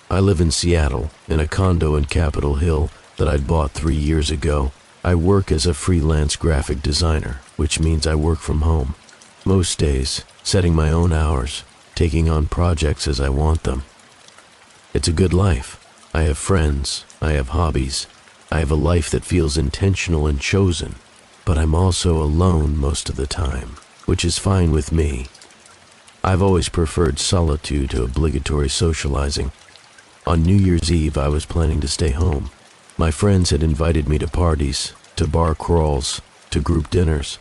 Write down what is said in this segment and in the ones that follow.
I live in Seattle, in a condo in Capitol Hill that I'd bought 3 years ago. I work as a freelance graphic designer, which means I work from home. Most days, setting my own hours, taking on projects as I want them. It's a good life. I have friends, I have hobbies, I have a life that feels intentional and chosen, but I'm also alone most of the time, which is fine with me. I've always preferred solitude to obligatory socializing. On New Year's Eve, I was planning to stay home. My friends had invited me to parties, to bar crawls, to group dinners.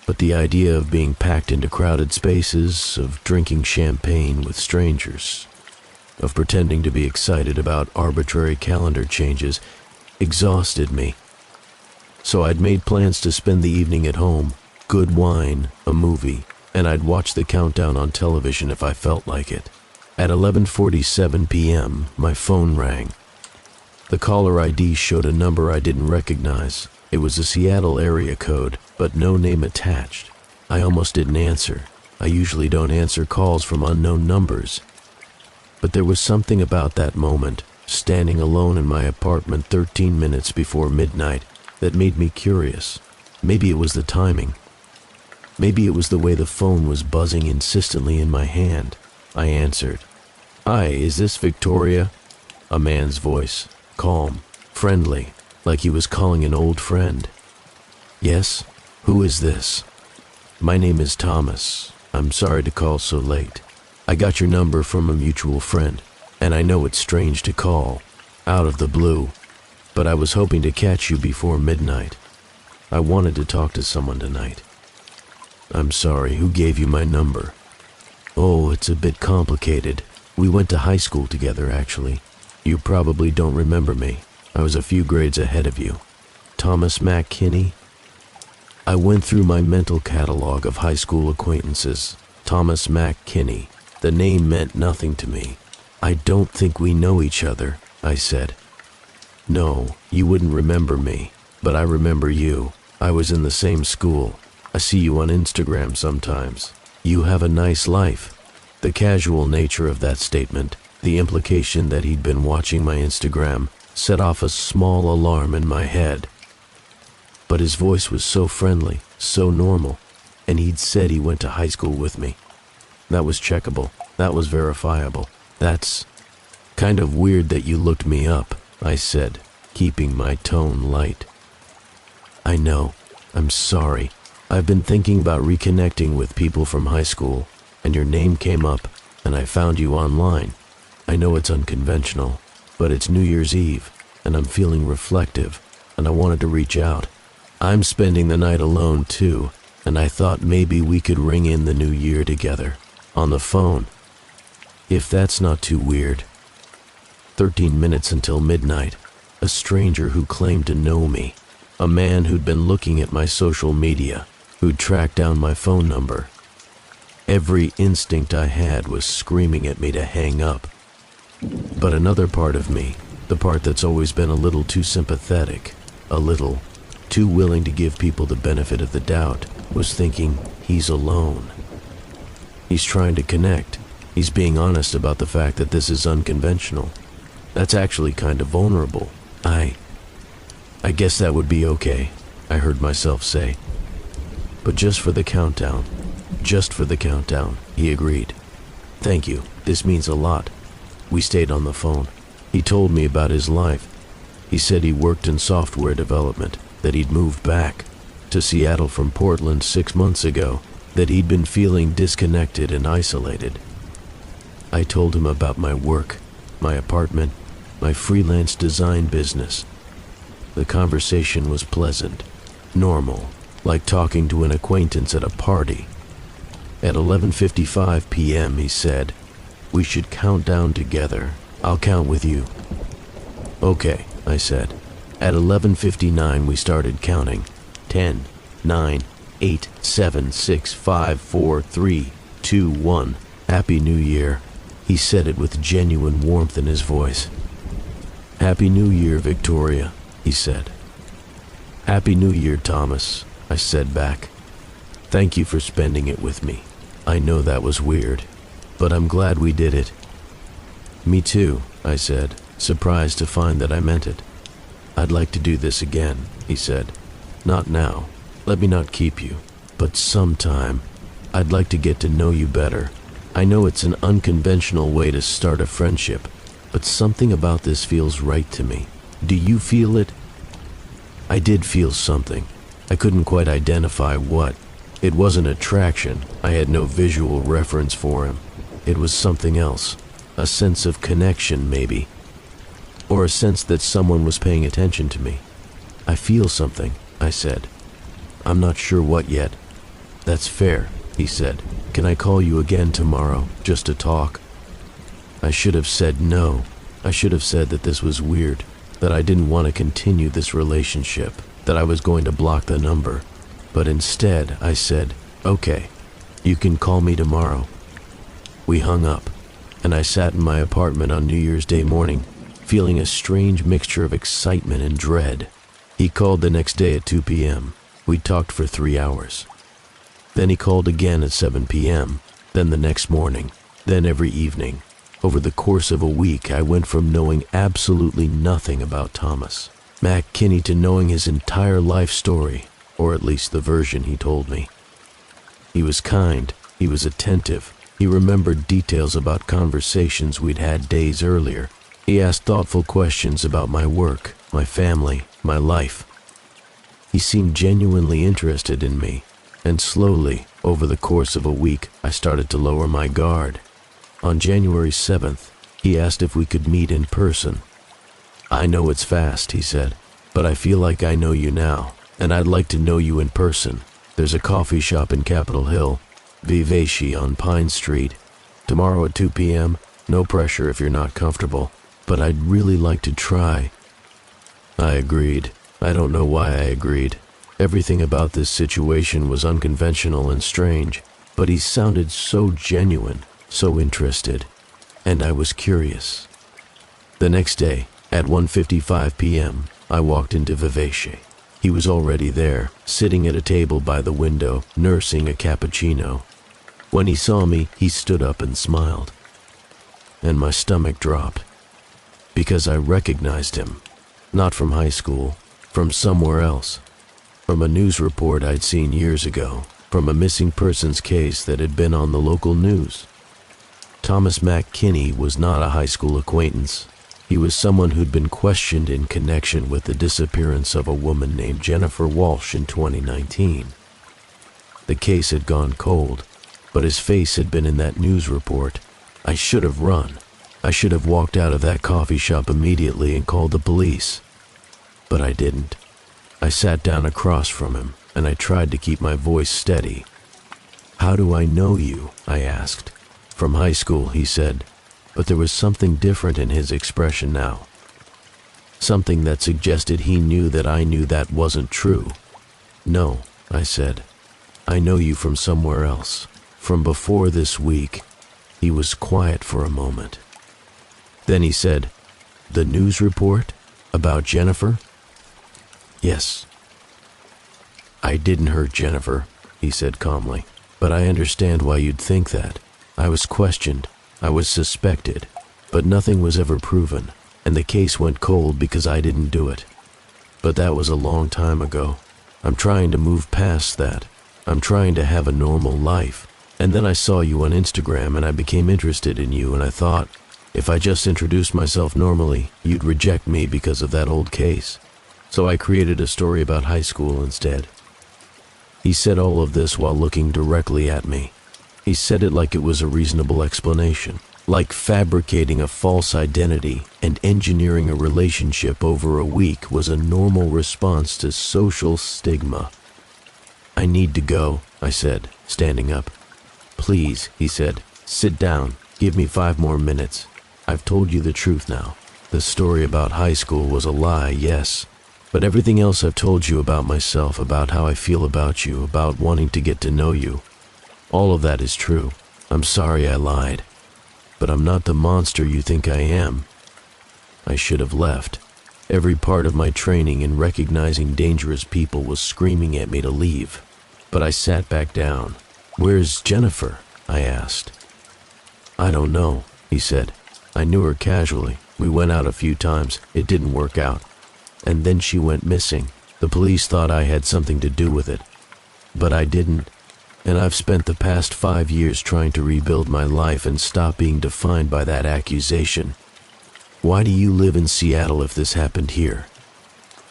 But the idea of being packed into crowded spaces, of drinking champagne with strangers, of pretending to be excited about arbitrary calendar changes, exhausted me. So I'd made plans to spend the evening at home, good wine, a movie, and I'd watch the countdown on television if I felt like it. At 11:47 p.m., my phone rang. The caller ID showed a number I didn't recognize. It was a Seattle area code, but no name attached. I almost didn't answer. I usually don't answer calls from unknown numbers. But there was something about that moment, standing alone in my apartment 13 minutes before midnight, that made me curious. Maybe it was the timing. Maybe it was the way the phone was buzzing insistently in my hand. I answered. "Hi, is this Victoria?" A man's voice, calm, friendly, like he was calling an old friend. "Yes, who is this?" "My name is Thomas. I'm sorry to call so late. I got your number from a mutual friend, and I know it's strange to call, out of the blue, but I was hoping to catch you before midnight. I wanted to talk to someone tonight." "I'm sorry, who gave you my number?" "Oh, it's a bit complicated. We went to high school together, actually. You probably don't remember me. I was a few grades ahead of you. Thomas Mack Kinney?" I went through my mental catalog of high school acquaintances. Thomas Mack Kinney. The name meant nothing to me. "I don't think we know each other," I said. "No, you wouldn't remember me, but I remember you. I was in the same school. I see you on Instagram sometimes. You have a nice life." The casual nature of that statement, the implication that he'd been watching my Instagram, set off a small alarm in my head. But his voice was so friendly, so normal, and he'd said he went to high school with me. That was checkable. That was verifiable. "That's kind of weird that you looked me up," I said, keeping my tone light. "I know. I'm sorry. I've been thinking about reconnecting with people from high school, and your name came up, and I found you online. I know it's unconventional, but it's New Year's Eve, and I'm feeling reflective, and I wanted to reach out. I'm spending the night alone too, and I thought maybe we could ring in the new year together, on the phone. If that's not too weird." 13 minutes until midnight, a stranger who claimed to know me, a man who'd been looking at my social media, who'd tracked down my phone number. Every instinct I had was screaming at me to hang up. But another part of me, the part that's always been a little too sympathetic, a little too willing to give people the benefit of the doubt, was thinking, he's alone. He's trying to connect. He's being honest about the fact that this is unconventional. That's actually kind of vulnerable. I guess that would be okay, I heard myself say. "But just for the countdown, he agreed. "Thank you, this means a lot." We stayed on the phone. He told me about his life. He said he worked in software development, that he'd moved back to Seattle from Portland 6 months ago, that he'd been feeling disconnected and isolated. I told him about my work, my apartment, my freelance design business. The conversation was pleasant, normal, like talking to an acquaintance at a party. At 11:55 p.m., he said, "We should count down together. I'll count with you." "Okay," I said. At 11:59, we started counting. 10, 9, 8, 7, 6, 5, 4, 3, 2, 1. "Happy New Year." He said it with genuine warmth in his voice. "Happy New Year, Victoria," he said. "Happy New Year, Thomas," I said back. "Thank you for spending it with me. I know that was weird, but I'm glad we did it." Me too, I said, surprised to find that I meant it. I'd like to do this again, he said. Not now. Let me not keep you. But sometime, I'd like to get to know you better. I know it's an unconventional way to start a friendship, but something about this feels right to me. Do you feel it? I did feel something. I couldn't quite identify what. It wasn't attraction. I had no visual reference for him. It was something else. A sense of connection, maybe. Or a sense that someone was paying attention to me. I feel something, I said. I'm not sure what yet. That's fair, he said. Can I call you again tomorrow, just to talk? I should have said no. I should have said that this was weird, that I didn't want to continue this relationship, that I was going to block the number. But instead, I said, okay, you can call me tomorrow. We hung up, and I sat in my apartment on New Year's Day morning, feeling a strange mixture of excitement and dread. He called the next day at 2 p.m. We talked for 3 hours. Then he called again at 7 p.m., then the next morning, then every evening. Over the course of a week, I went from knowing absolutely nothing about Thomas Mac Kinney to knowing his entire life story, or at least the version he told me. He was kind, he was attentive, he remembered details about conversations we'd had days earlier. He asked thoughtful questions about my work, my family, my life. He seemed genuinely interested in me, and slowly, over the course of a week, I started to lower my guard. On January 7th, he asked if we could meet in person. I know it's fast, he said, but I feel like I know you now, and I'd like to know you in person. There's a coffee shop in Capitol Hill, Vivace on Pine Street. Tomorrow at 2 p.m., no pressure if you're not comfortable, but I'd really like to try. I agreed. I don't know why I agreed. Everything about this situation was unconventional and strange, but he sounded so genuine, so interested, and I was curious. The next day, at 1:55 p.m., I walked into Vivace. He was already there, sitting at a table by the window, nursing a cappuccino. When he saw me, he stood up and smiled. And my stomach dropped, because I recognized him, not from high school, from somewhere else, from a news report I'd seen years ago, from a missing persons case that had been on the local news. Thomas Mac Kinney was not a high school acquaintance. He was someone who'd been questioned in connection with the disappearance of a woman named Jennifer Walsh in 2019. The case had gone cold, but his face had been in that news report. I should have run. I should have walked out of that coffee shop immediately and called the police. But I didn't. I sat down across from him, and I tried to keep my voice steady. "How do I know you?" I asked. "From high school," he said, but there was something different in his expression now. Something that suggested he knew that I knew that wasn't true. "No," I said. "I know you from somewhere else, from before this week." He was quiet for a moment. Then he said, "The news report? About Jennifer?" "Yes." "I didn't hurt Jennifer," he said calmly, "but I understand why you'd think that. I was questioned, I was suspected, but nothing was ever proven, and the case went cold because I didn't do it. But that was a long time ago. I'm trying to move past that. I'm trying to have a normal life. And then I saw you on Instagram and I became interested in you, and I thought, if I just introduced myself normally, you'd reject me because of that old case. So I created a story about high school instead." He said all of this while looking directly at me. He said it like it was a reasonable explanation, like fabricating a false identity and engineering a relationship over a week was a normal response to social stigma. "I need to go," I said, standing up. "Please," he said, "sit down. Give me 5 more minutes. I've told you the truth now. The story about high school was a lie, yes. But everything else I've told you about myself, about how I feel about you, about wanting to get to know you, all of that is true. I'm sorry I lied. But I'm not the monster you think I am." I should have left. Every part of my training in recognizing dangerous people was screaming at me to leave. But I sat back down. "Where's Jennifer?" I asked. "I don't know," he said. I knew her casually. We went out a few times. It didn't work out. And then she went missing. The police thought I had something to do with it. But I didn't. And I've spent the past 5 years trying to rebuild my life and stop being defined by that accusation. Why do you live in Seattle if this happened here?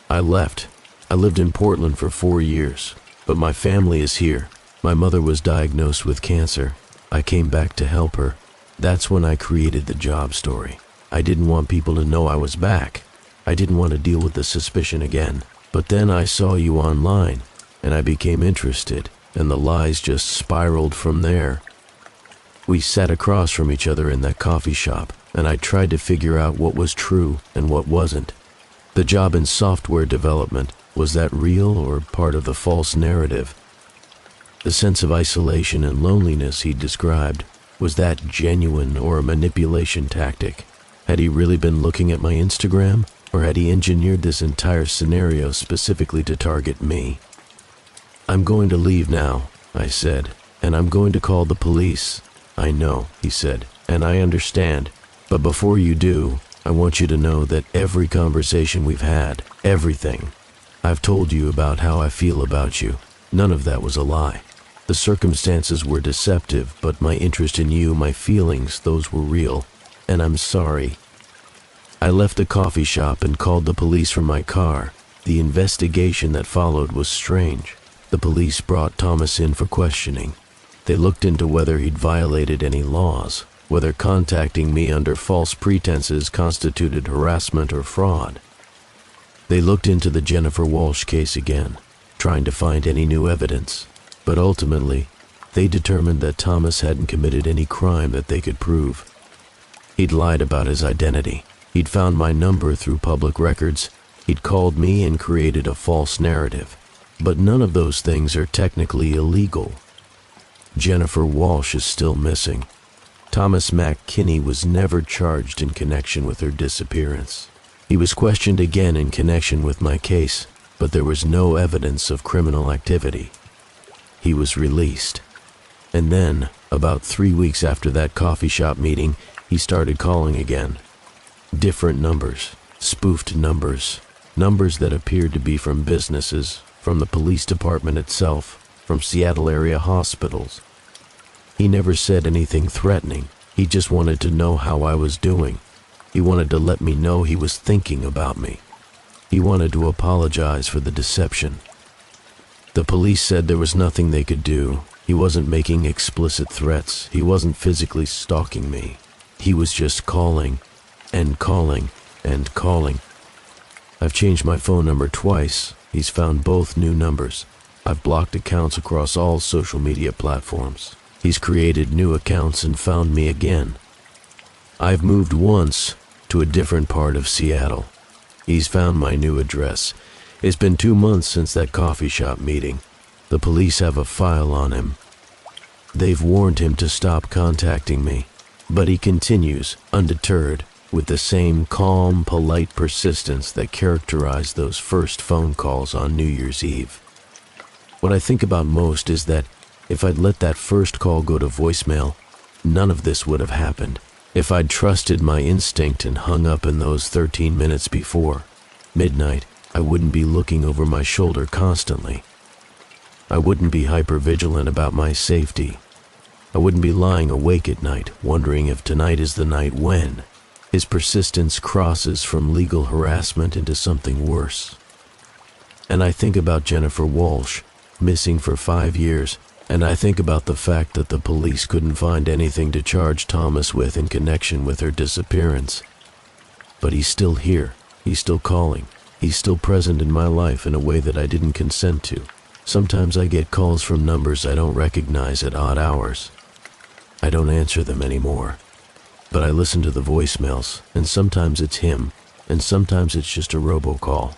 I left. I lived in Portland for 4 years. But my family is here. My mother was diagnosed with cancer. I came back to help her. That's when I created the job story. I didn't want people to know I was back. I didn't want to deal with the suspicion again. But then I saw you online, and I became interested, and the lies just spiraled from there. We sat across from each other in that coffee shop, and I tried to figure out what was true and what wasn't. The job in software development, was that real or part of the false narrative? The sense of isolation and loneliness he described, was that genuine or a manipulation tactic? Had he really been looking at my Instagram, or had he engineered this entire scenario specifically to target me? I'm going to leave now, I said, and I'm going to call the police. I know, he said, and I understand. But before you do, I want you to know that every conversation we've had, everything, I've told you about how I feel about you. None of that was a lie. The circumstances were deceptive, but my interest in you, my feelings, those were real. And I'm sorry. I left the coffee shop and called the police from my car. The investigation that followed was strange. The police brought Thomas in for questioning. They looked into whether he'd violated any laws, whether contacting me under false pretenses constituted harassment or fraud. They looked into the Jennifer Walsh case again, trying to find any new evidence, but ultimately, they determined that Thomas hadn't committed any crime that they could prove. He'd lied about his identity. He'd found my number through public records. He'd called me and created a false narrative. But none of those things are technically illegal. Jennifer Walsh is still missing. Thomas McKinney was never charged in connection with her disappearance. He was questioned again in connection with my case, but there was no evidence of criminal activity. He was released. And then, about 3 weeks after that coffee shop meeting, he started calling again. Different numbers, spoofed numbers, numbers that appeared to be from businesses, from the police department itself, from Seattle area hospitals. He never said anything threatening. He just wanted to know how I was doing. He wanted to let me know he was thinking about me. He wanted to apologize for the deception. The police said there was nothing they could do. He wasn't making explicit threats. He wasn't physically stalking me. He was just calling, and calling, and calling. I've changed my phone number twice. He's found both new numbers. I've blocked accounts across all social media platforms. He's created new accounts and found me again. I've moved once to a different part of Seattle. He's found my new address. It's been 2 months since that coffee shop meeting. The police have a file on him. They've warned him to stop contacting me, but he continues, undeterred, with the same calm, polite persistence that characterized those first phone calls on New Year's Eve. What I think about most is that if I'd let that first call go to voicemail, none of this would have happened. If I'd trusted my instinct and hung up in those 13 minutes before midnight, I wouldn't be looking over my shoulder constantly. I wouldn't be hypervigilant about my safety. I wouldn't be lying awake at night, wondering if tonight is the night when. His persistence crosses from legal harassment into something worse. And I think about Jennifer Walsh, missing for 5 years, and I think about the fact that the police couldn't find anything to charge Thomas with in connection with her disappearance. But he's still here. He's still calling. He's still present in my life in a way that I didn't consent to. Sometimes I get calls from numbers I don't recognize at odd hours. I don't answer them anymore. But I listen to the voicemails, and sometimes it's him, and sometimes it's just a robocall.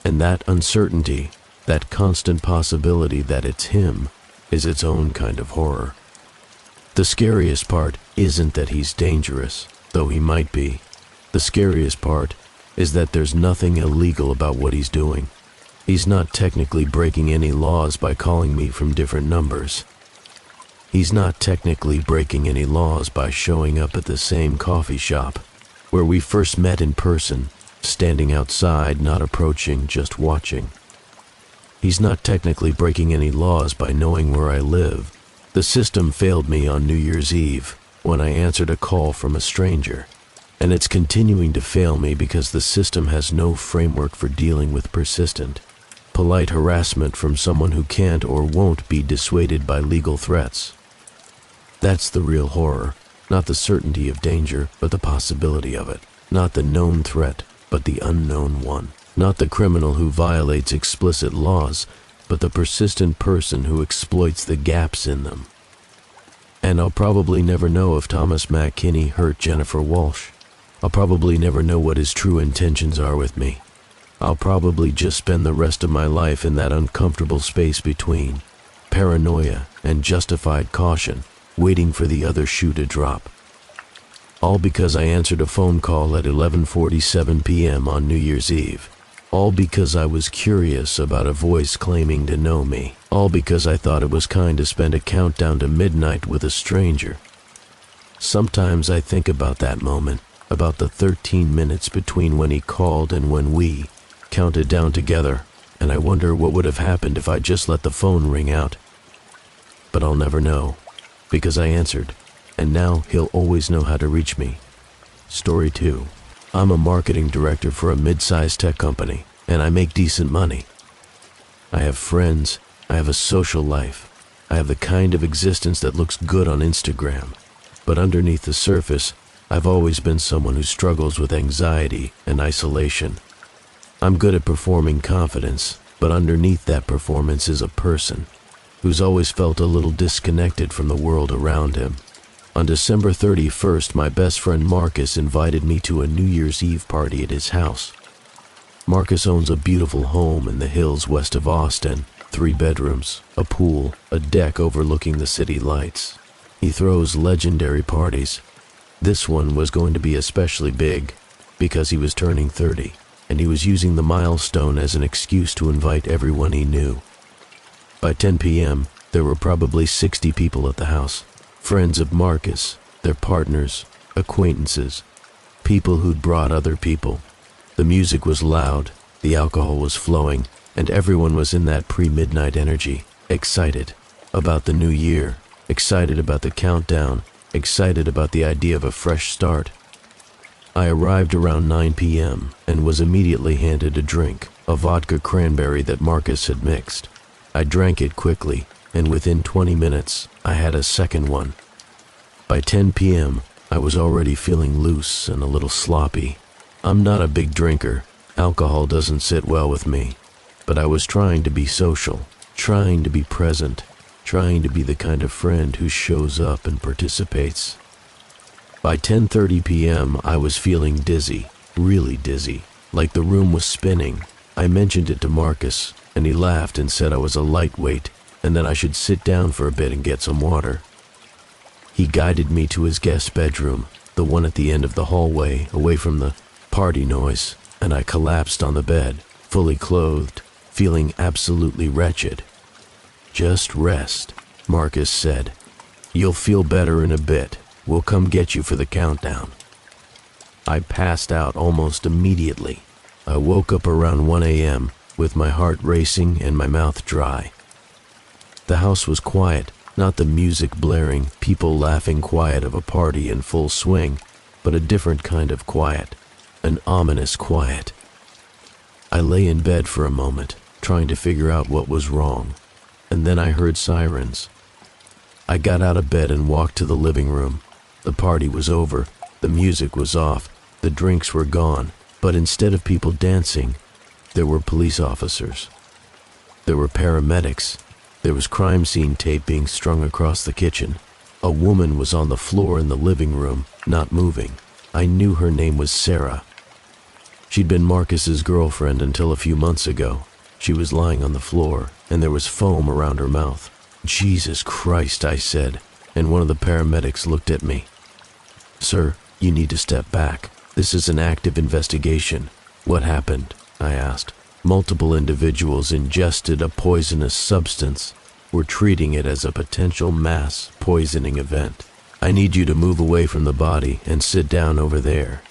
And that uncertainty, that constant possibility that it's him, is its own kind of horror. The scariest part isn't that he's dangerous, though he might be. The scariest part is that there's nothing illegal about what he's doing. He's not technically breaking any laws by calling me from different numbers. He's not technically breaking any laws by showing up at the same coffee shop where we first met in person, standing outside, not approaching, just watching. He's not technically breaking any laws by knowing where I live. The system failed me on New Year's Eve when I answered a call from a stranger, and it's continuing to fail me because the system has no framework for dealing with persistent, polite harassment from someone who can't or won't be dissuaded by legal threats. That's the real horror, not the certainty of danger, but the possibility of it. Not the known threat, but the unknown one. Not the criminal who violates explicit laws, but the persistent person who exploits the gaps in them. And I'll probably never know if Thomas McKinney hurt Jennifer Walsh. I'll probably never know what his true intentions are with me. I'll probably just spend the rest of my life in that uncomfortable space between paranoia and justified caution, waiting for the other shoe to drop. All because I answered a phone call at 11:47 p.m. on New Year's Eve. All because I was curious about a voice claiming to know me. All because I thought it was kind to spend a countdown to midnight with a stranger. Sometimes I think about that moment, about the 13 minutes between when he called and when we counted down together, and I wonder what would have happened if I just let the phone ring out. But I'll never know, because I answered, and now he'll always know how to reach me. Story 2. I'm a marketing director for a mid-sized tech company, and I make decent money. I have friends, I have a social life, I have the kind of existence that looks good on Instagram. But underneath the surface, I've always been someone who struggles with anxiety and isolation. I'm good at performing confidence, but underneath that performance is a person who's always felt a little disconnected from the world around him. On December 31st, my best friend Marcus invited me to a New Year's Eve party at his house. Marcus owns a beautiful home in the hills west of Austin, 3 bedrooms, a pool, a deck overlooking the city lights. He throws legendary parties. This one was going to be especially big because he was turning 30, and he was using the milestone as an excuse to invite everyone he knew. By 10 p.m., there were probably 60 people at the house. Friends of Marcus, their partners, acquaintances, people who'd brought other people. The music was loud, the alcohol was flowing, and everyone was in that pre-midnight energy, excited about the new year, excited about the countdown, excited about the idea of a fresh start. I arrived around 9 p.m. and was immediately handed a drink, a vodka cranberry that Marcus had mixed. I drank it quickly, and within 20 minutes, I had a second one. By 10 p.m., I was already feeling loose and a little sloppy. I'm not a big drinker. Alcohol doesn't sit well with me. But I was trying to be social, trying to be present, trying to be the kind of friend who shows up and participates. By 10:30 p.m., I was feeling dizzy, really dizzy, like the room was spinning. I mentioned it to Marcus, and he laughed and said I was a lightweight, and that I should sit down for a bit and get some water. He guided me to his guest bedroom, the one at the end of the hallway, away from the party noise, and I collapsed on the bed, fully clothed, feeling absolutely wretched. "Just rest," Marcus said. "You'll feel better in a bit. We'll come get you for the countdown." I passed out almost immediately. I woke up around 1 a.m. with my heart racing and my mouth dry. The house was quiet, not the music blaring, people laughing quiet of a party in full swing, but a different kind of quiet, an ominous quiet. I lay in bed for a moment, trying to figure out what was wrong, and then I heard sirens. I got out of bed and walked to the living room. The party was over, the music was off, the drinks were gone, but instead of people dancing, there were police officers. There were paramedics. There was crime scene tape being strung across the kitchen. A woman was on the floor in the living room, not moving. I knew her name was Sarah. She'd been Marcus's girlfriend until a few months ago. She was lying on the floor, and there was foam around her mouth. "Jesus Christ," I said, and one of the paramedics looked at me. "Sir, you need to step back. This is an active investigation." "What happened?" I asked. "Multiple individuals ingested a poisonous substance. We're treating it as a potential mass poisoning event. I need you to move away from the body and sit down over there.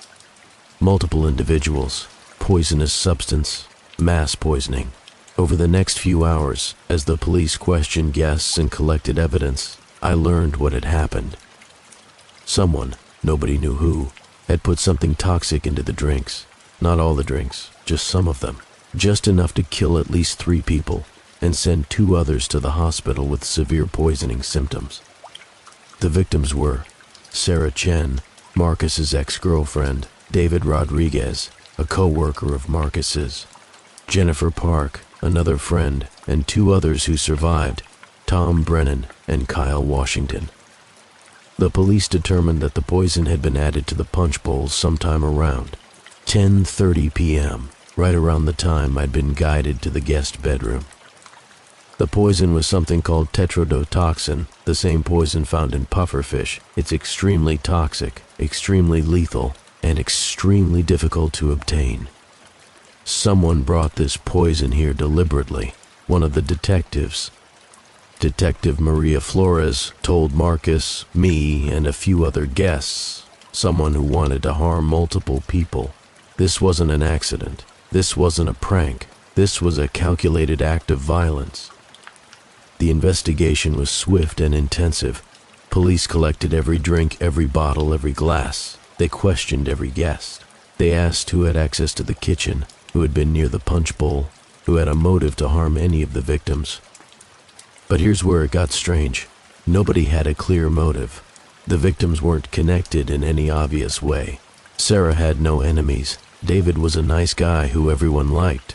Multiple individuals, poisonous substance, mass poisoning. Over the next few hours, as the police questioned guests and collected evidence, I learned what had happened. Someone, nobody knew who, had put something toxic into the drinks. Not all the drinks, just some of them. Just enough to kill at least 3 people and send 2 others to the hospital with severe poisoning symptoms. The victims were Sarah Chen, Marcus's ex-girlfriend, David Rodriguez, a co-worker of Marcus's, Jennifer Park, another friend, and 2 others who survived, Tom Brennan and Kyle Washington. The police determined that the poison had been added to the punch bowls sometime around 10:30 p.m., right around the time I'd been guided to the guest bedroom. The poison was something called tetrodotoxin, the same poison found in pufferfish. It's extremely toxic, extremely lethal, and extremely difficult to obtain. Someone brought this poison here deliberately. One of the detectives, Detective Maria Flores, told Marcus, me, and a few other guests, someone who wanted to harm multiple people. This wasn't an accident. This wasn't a prank. This was a calculated act of violence. The investigation was swift and intensive. Police collected every drink, every bottle, every glass. They questioned every guest. They asked who had access to the kitchen, who had been near the punch bowl, who had a motive to harm any of the victims. But here's where it got strange. Nobody had a clear motive. The victims weren't connected in any obvious way. Sarah had no enemies. David was a nice guy who everyone liked.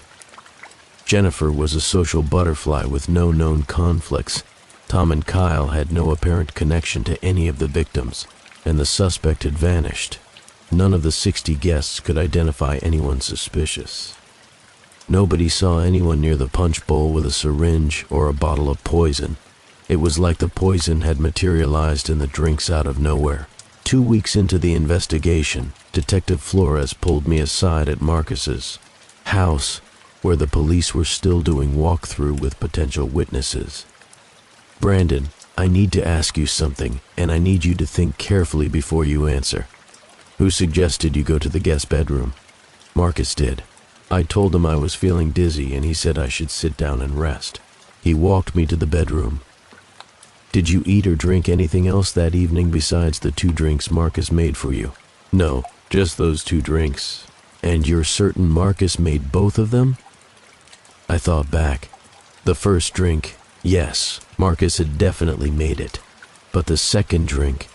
Jennifer was a social butterfly with no known conflicts. Tom and Kyle had no apparent connection to any of the victims, and the suspect had vanished. None of the 60 guests could identify anyone suspicious. Nobody saw anyone near the punch bowl with a syringe or a bottle of poison. It was like the poison had materialized in the drinks out of nowhere. 2 weeks into the investigation, Detective Flores pulled me aside at Marcus's house, where the police were still doing walkthrough with potential witnesses. Brandon, I need to ask you something, and I need you to think carefully before you answer. Who suggested you go to the guest bedroom? Marcus did. I told him I was feeling dizzy, and he said I should sit down and rest. He walked me to the bedroom. Did you eat or drink anything else that evening besides the 2 drinks Marcus made for you? No, just those 2 drinks. And you're certain Marcus made both of them? I thought back. The first drink, yes, Marcus had definitely made it. But the second drink,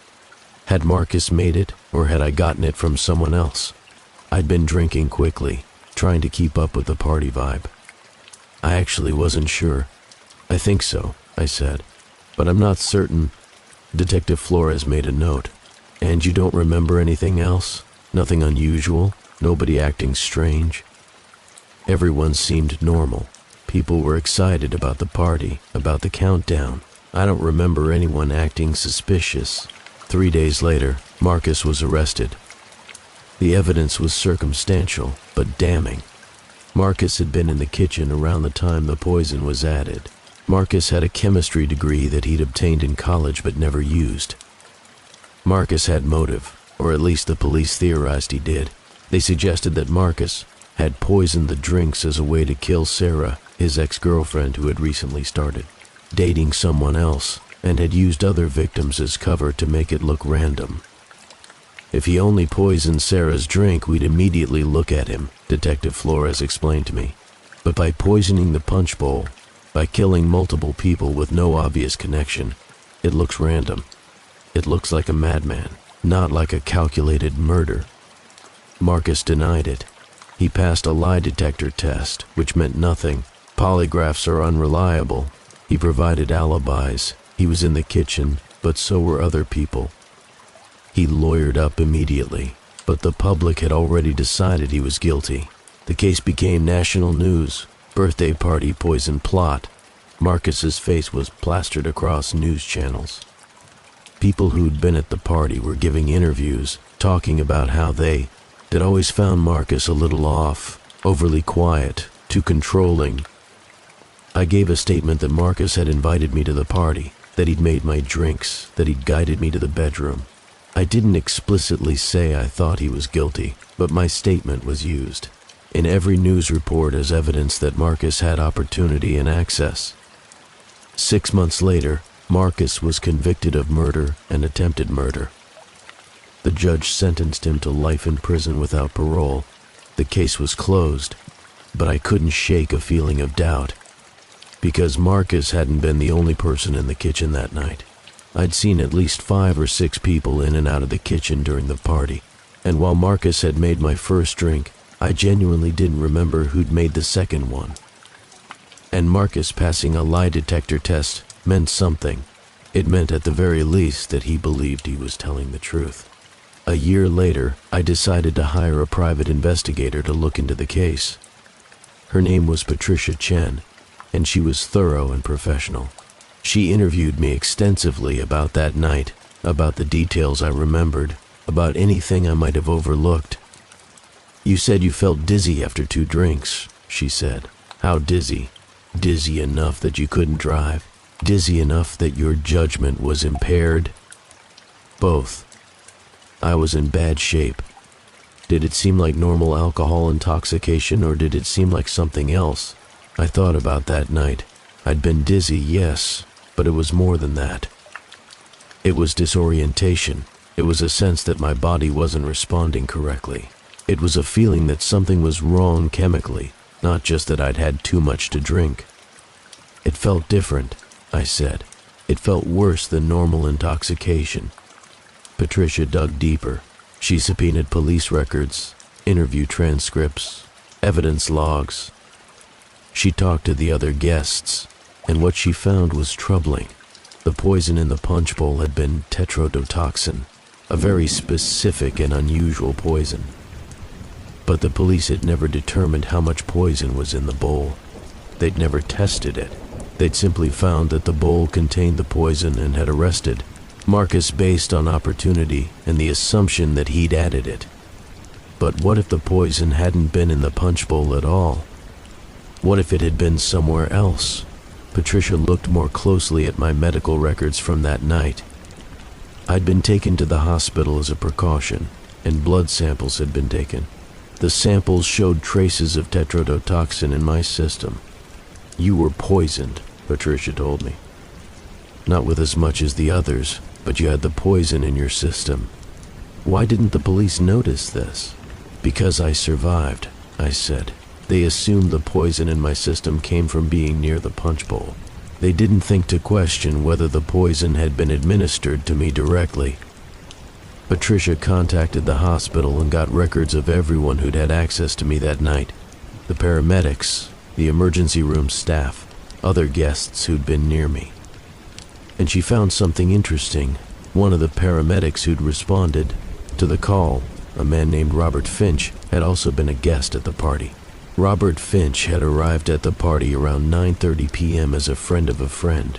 had Marcus made it, or had I gotten it from someone else? I'd been drinking quickly, trying to keep up with the party vibe. I actually wasn't sure. I think so, I said, but I'm not certain. Detective Flores made a note. And you don't remember anything else? Nothing unusual? Nobody acting strange? Everyone seemed normal. People were excited about the party, about the countdown. I don't remember anyone acting suspicious. 3 days later, Marcus was arrested. The evidence was circumstantial, but damning. Marcus had been in the kitchen around the time the poison was added. Marcus had a chemistry degree that he'd obtained in college but never used. Marcus had motive, or at least the police theorized he did. They suggested that Marcus had poisoned the drinks as a way to kill Sarah, his ex-girlfriend who had recently started dating someone else and had used other victims as cover to make it look random. If he only poisoned Sarah's drink, we'd immediately look at him, Detective Flores explained to me. But by poisoning the punch bowl, by killing multiple people with no obvious connection, it looks random. It looks like a madman, not like a calculated murder. Marcus denied it. He passed a lie detector test, which meant nothing. Polygraphs are unreliable. He provided alibis. He was in the kitchen, but so were other people. He lawyered up immediately, but the public had already decided he was guilty. The case became national news. Birthday party poison plot. Marcus's face was plastered across news channels. People who'd been at the party were giving interviews, talking about how they'd always found Marcus a little off, overly quiet, too controlling. I gave a statement that Marcus had invited me to the party, that he'd made my drinks, that he'd guided me to the bedroom. I didn't explicitly say I thought he was guilty, but my statement was used in every news report as evidence that Marcus had opportunity and access. 6 months later, Marcus was convicted of murder and attempted murder. The judge sentenced him to life in prison without parole. The case was closed, but I couldn't shake a feeling of doubt, because Marcus hadn't been the only person in the kitchen that night. I'd seen at least 5 or 6 people in and out of the kitchen during the party, and while Marcus had made my first drink, I genuinely didn't remember who'd made the second one. And Marcus passing a lie detector test meant something. It meant at the very least that he believed he was telling the truth. A year later, I decided to hire a private investigator to look into the case. Her name was Patricia Chen, and she was thorough and professional. She interviewed me extensively about that night, about the details I remembered, about anything I might have overlooked. "You said you felt dizzy after 2 drinks, she said. "How dizzy? Dizzy enough that you couldn't drive? Dizzy enough that your judgment was impaired?" "Both. I was in bad shape. Did it seem like normal alcohol intoxication, or did it seem like something else? I thought about that night. I'd been dizzy, yes, but it was more than that. It was disorientation. It was a sense that my body wasn't responding correctly. It was a feeling that something was wrong chemically, not just that I'd had too much to drink. It felt different," I said. "It felt worse than normal intoxication." Patricia dug deeper. She subpoenaed police records, interview transcripts, evidence logs. She talked to the other guests, and what she found was troubling. The poison in the punch bowl had been tetrodotoxin, a very specific and unusual poison. But the police had never determined how much poison was in the bowl. They'd never tested it. They'd simply found that the bowl contained the poison and had arrested Marcus based on opportunity and the assumption that he'd added it. But what if the poison hadn't been in the punch bowl at all? What if it had been somewhere else? Patricia looked more closely at my medical records from that night. I'd been taken to the hospital as a precaution, and blood samples had been taken. The samples showed traces of tetrodotoxin in my system. "You were poisoned," Patricia told me. "Not with as much as the others, but you had the poison in your system." "Why didn't the police notice this?" "Because I survived," I said. "They assumed the poison in my system came from being near the punch bowl. They didn't think to question whether the poison had been administered to me directly." Patricia contacted the hospital and got records of everyone who'd had access to me that night. The paramedics, the emergency room staff, other guests who'd been near me. And she found something interesting. One of the paramedics who'd responded to the call, a man named Robert Finch, had also been a guest at the party. Robert Finch had arrived at the party around 9:30 p.m. as a friend of a friend.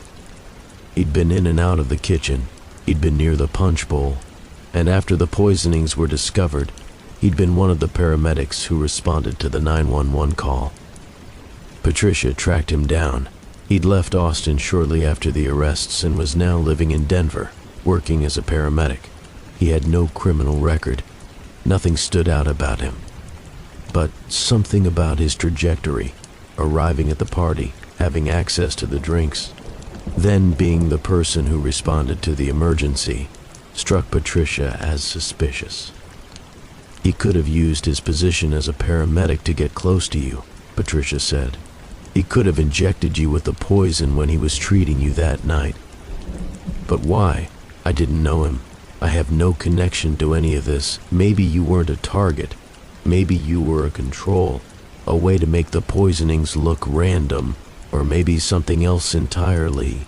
He'd been in and out of the kitchen, he'd been near the punch bowl, and after the poisonings were discovered, he'd been one of the paramedics who responded to the 911 call. Patricia tracked him down. He'd left Austin shortly after the arrests and was now living in Denver, working as a paramedic. He had no criminal record. Nothing stood out about him. But something about his trajectory, arriving at the party, having access to the drinks, then being the person who responded to the emergency, struck Patricia as suspicious. "He could have used his position as a paramedic to get close to you," Patricia said. "He could have injected you with the poison when he was treating you that night." "But why? I didn't know him. I have no connection to any of this. Maybe you weren't a target. Maybe you were a control, a way to make the poisonings look random, or maybe something else entirely."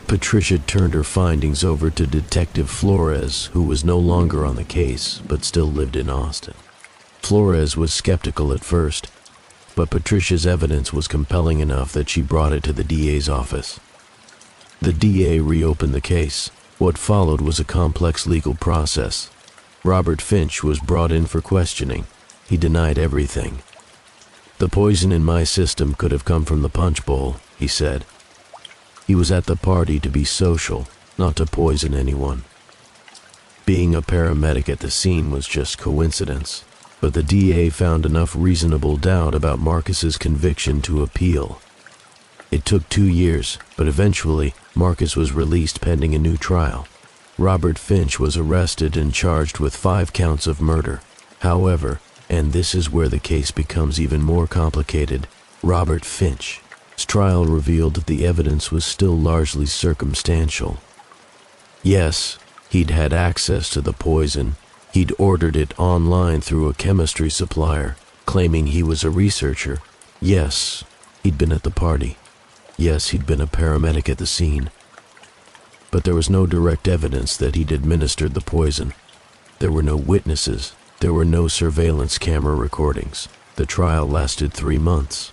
Patricia turned her findings over to Detective Flores, who was no longer on the case, but still lived in Austin. Flores was skeptical at first, but Patricia's evidence was compelling enough that she brought it to the DA's office. The DA reopened the case. What followed was a complex legal process. Robert Finch was brought in for questioning. He denied everything. "The poison in my system could have come from the punch bowl," he said. He was at the party to be social, not to poison anyone. Being a paramedic at the scene was just coincidence, but the DA found enough reasonable doubt about Marcus's conviction to appeal. It took 2 years, but eventually Marcus was released pending a new trial. Robert Finch was arrested and charged with 5 counts of murder. However, and this is where the case becomes even more complicated, Robert Finch's trial revealed that the evidence was still largely circumstantial. Yes, he'd had access to the poison. He'd ordered it online through a chemistry supplier, claiming he was a researcher. Yes, he'd been at the party. Yes, he'd been a paramedic at the scene. But there was no direct evidence that he'd administered the poison. There were no witnesses. There were no surveillance camera recordings. The trial lasted 3 months.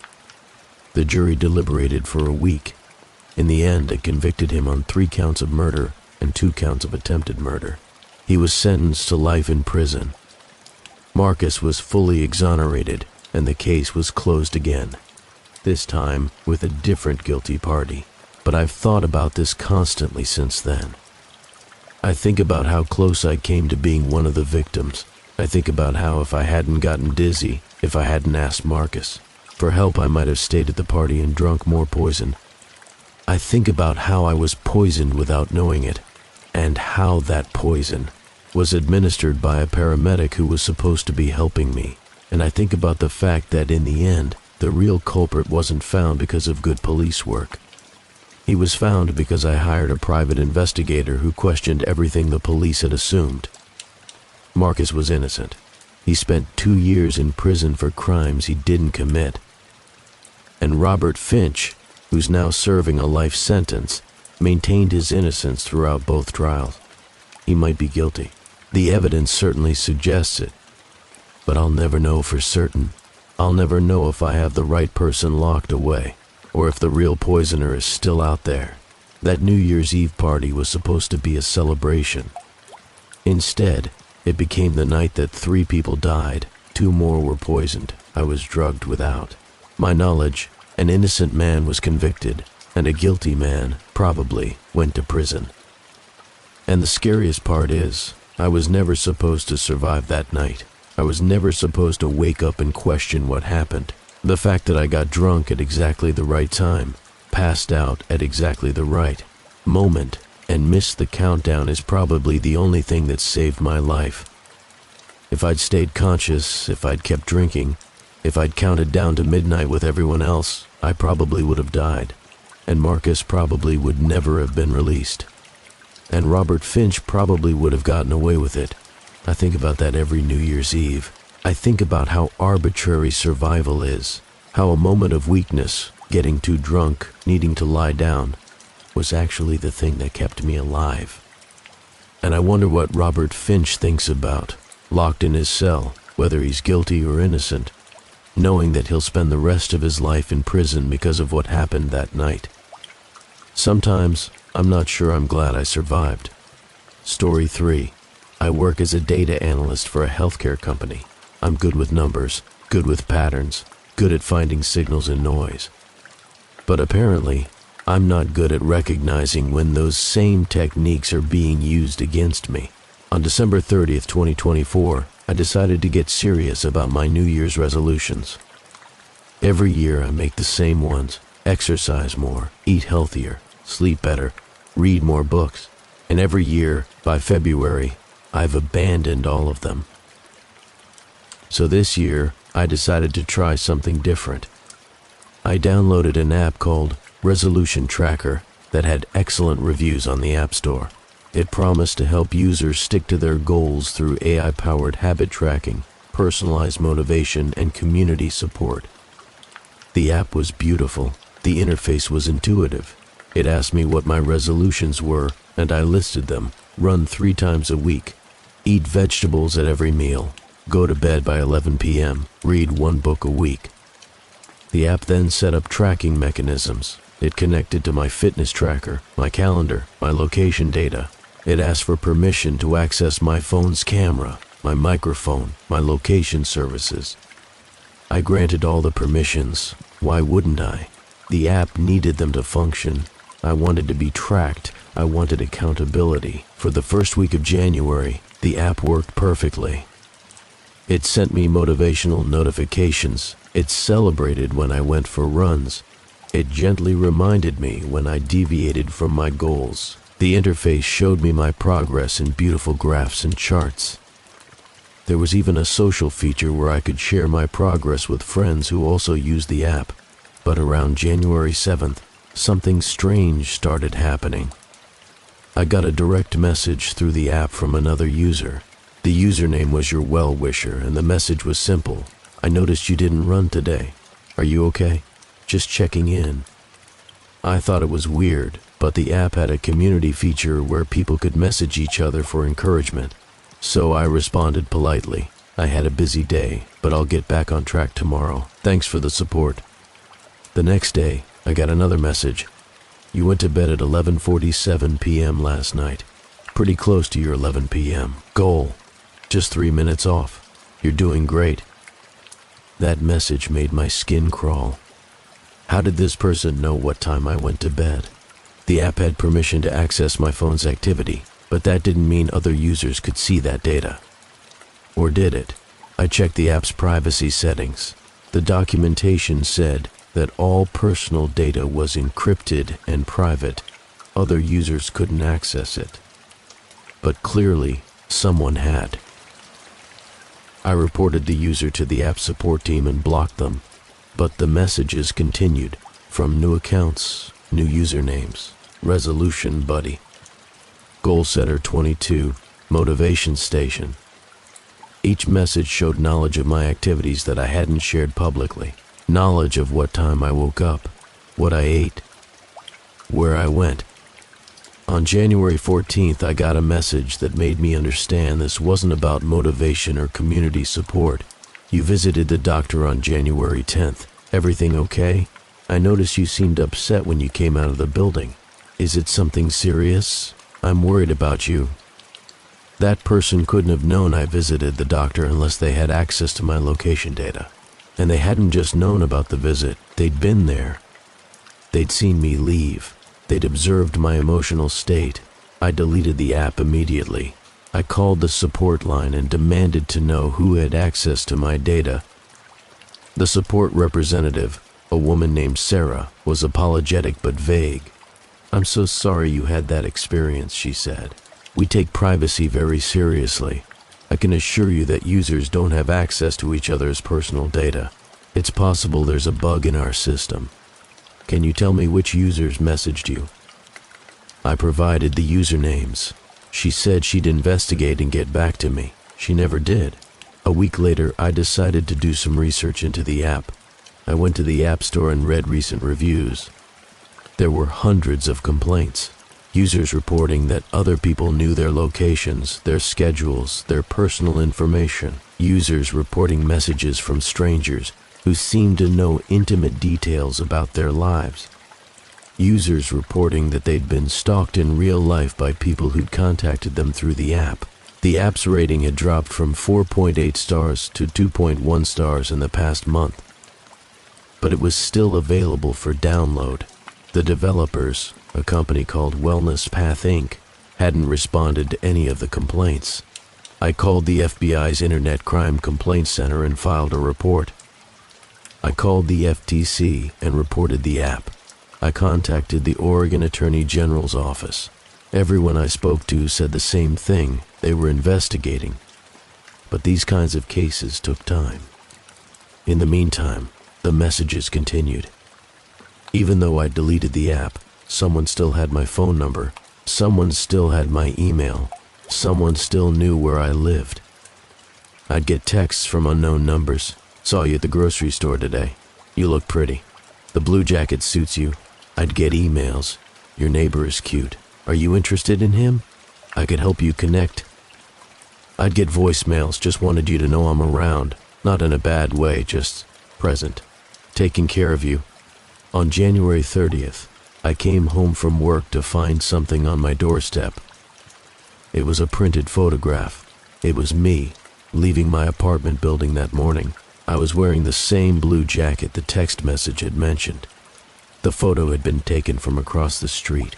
The jury deliberated for a week. In the end, it convicted him on 3 counts of murder and 2 counts of attempted murder. He was sentenced to life in prison. Marcus was fully exonerated, and the case was closed again, this time with a different guilty party. But I've thought about this constantly since then. I think about how close I came to being one of the victims. I think about how if I hadn't gotten dizzy, if I hadn't asked Marcus for help, I might have stayed at the party and drunk more poison. I think about how I was poisoned without knowing it, and how that poison was administered by a paramedic who was supposed to be helping me. And I think about the fact that in the end, the real culprit wasn't found because of good police work. He was found because I hired a private investigator who questioned everything the police had assumed. Marcus was innocent. He spent 2 years in prison for crimes he didn't commit. And Robert Finch, who's now serving a life sentence, maintained his innocence throughout both trials. He might be guilty. The evidence certainly suggests it. But I'll never know for certain. I'll never know if I have the right person locked away, or if the real poisoner is still out there. That New Year's Eve party was supposed to be a celebration. Instead, it became the night that 3 people died, 2 more were poisoned. I was drugged without my knowledge. An innocent man was convicted, and a guilty man, probably, went to prison. And the scariest part is, I was never supposed to survive that night. I was never supposed to wake up and question what happened. The fact that I got drunk at exactly the right time, passed out at exactly the right moment, and missed the countdown is probably the only thing that saved my life. If I'd stayed conscious, if I'd kept drinking, if I'd counted down to midnight with everyone else, I probably would have died, and Marcus probably would never have been released. And Robert Finch probably would have gotten away with it. I think about that every New Year's Eve. I think about how arbitrary survival is, how a moment of weakness, getting too drunk, needing to lie down, was actually the thing that kept me alive. And I wonder what Robert Finch thinks about, locked in his cell, whether he's guilty or innocent, knowing that he'll spend the rest of his life in prison because of what happened that night. Sometimes, I'm not sure I'm glad I survived. Story 3. I work as a data analyst for a healthcare company. I'm good with numbers, good with patterns, good at finding signals in noise. But apparently, I'm not good at recognizing when those same techniques are being used against me. On December 30th, 2024, I decided to get serious about my New Year's resolutions. Every year I make the same ones: exercise more, eat healthier, sleep better, read more books. And every year, by February, I've abandoned all of them. So this year, I decided to try something different. I downloaded an app called Resolution Tracker that had excellent reviews on the App Store. It promised to help users stick to their goals through AI-powered habit tracking, personalized motivation, and community support. The app was beautiful. The interface was intuitive. It asked me what my resolutions were, and I listed them: run 3 times a week, eat vegetables at every meal, go to bed by 11 p.m., read 1 book a week. The app then set up tracking mechanisms. It connected to my fitness tracker, my calendar, my location data. It asked for permission to access my phone's camera, my microphone, my location services. I granted all the permissions. Why wouldn't I? The app needed them to function. I wanted to be tracked. I wanted accountability. For the first week of January, the app worked perfectly. It sent me motivational notifications. It celebrated when I went for runs. It gently reminded me when I deviated from my goals. The interface showed me my progress in beautiful graphs and charts. There was even a social feature where I could share my progress with friends who also used the app. But around January 7th, something strange started happening. I got a direct message through the app from another user. The username was your well-wisher, and the message was simple. I noticed you didn't run today. Are you okay? Just checking in. I thought it was weird, but the app had a community feature where people could message each other for encouragement. So I responded politely. I had a busy day, but I'll get back on track tomorrow. Thanks for the support. The next day, I got another message. You went to bed at 11:47 p.m. last night. Pretty close to your 11 p.m. goal. Just 3 minutes off. You're doing great. That message made my skin crawl. How did this person know what time I went to bed? The app had permission to access my phone's activity, but that didn't mean other users could see that data. Or did it? I checked the app's privacy settings. The documentation said that all personal data was encrypted and private. Other users couldn't access it. But clearly, someone had. I reported the user to the app support team and blocked them, but the messages continued from new accounts, new usernames, resolution buddy, goal setter 22, motivation station. Each message showed knowledge of my activities that I hadn't shared publicly, knowledge of what time I woke up, what I ate, where I went. On January 14th, I got a message that made me understand this wasn't about motivation or community support. You visited the doctor on January 10th. Everything okay? I noticed you seemed upset when you came out of the building. Is it something serious? I'm worried about you. That person couldn't have known I visited the doctor unless they had access to my location data. And they hadn't just known about the visit, they'd been there. They'd seen me leave. They'd observed my emotional state. I deleted the app immediately. I called the support line and demanded to know who had access to my data. The support representative, a woman named Sarah, was apologetic but vague. I'm so sorry you had that experience, she said. We take privacy very seriously. I can assure you that users don't have access to each other's personal data. It's possible there's a bug in our system. Can you tell me which users messaged you? I provided the usernames. She said she'd investigate and get back to me. She never did. A week later, I decided to do some research into the app. I went to the App Store and read recent reviews. There were hundreds of complaints. Users reporting that other people knew their locations, their schedules, their personal information. Users reporting messages from strangers who seemed to know intimate details about their lives. Users reporting that they'd been stalked in real life by people who'd contacted them through the app. The app's rating had dropped from 4.8 stars to 2.1 stars in the past month. But it was still available for download. The developers, a company called Wellness Path Inc., hadn't responded to any of the complaints. I called the FBI's Internet Crime Complaint Center and filed a report. I called the FTC and reported the app. I contacted the Oregon Attorney General's office. Everyone I spoke to said the same thing. They were investigating. But these kinds of cases took time. In the meantime, the messages continued. Even though I deleted the app, someone still had my phone number. Someone still had my email. Someone still knew where I lived. I'd get texts from unknown numbers. Saw you at the grocery store today. You look pretty. The blue jacket suits you. I'd get emails. Your neighbor is cute. Are you interested in him? I could help you connect. I'd get voicemails, just wanted you to know I'm around. Not in a bad way, just present. Taking care of you. On January 30th, I came home from work to find something on my doorstep. It was a printed photograph. It was me, leaving my apartment building that morning. I was wearing the same blue jacket the text message had mentioned. The photo had been taken from across the street.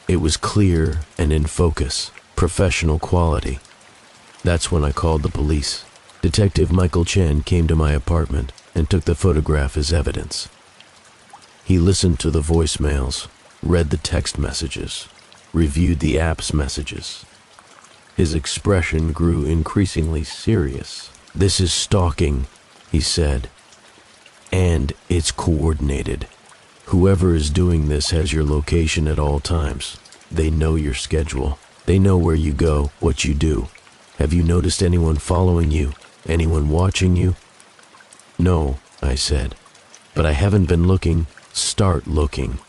It was clear and in focus, professional quality. That's when I called the police. Detective Michael Chen came to my apartment and took the photograph as evidence. He listened to the voicemails, read the text messages, reviewed the app's messages. His expression grew increasingly serious. "This is stalking," he said, "and it's coordinated. Whoever is doing this has your location at all times. They know your schedule. They know where you go, what you do. Have you noticed anyone following you? Anyone watching you?" "No," I said, "but I haven't been looking. Start looking.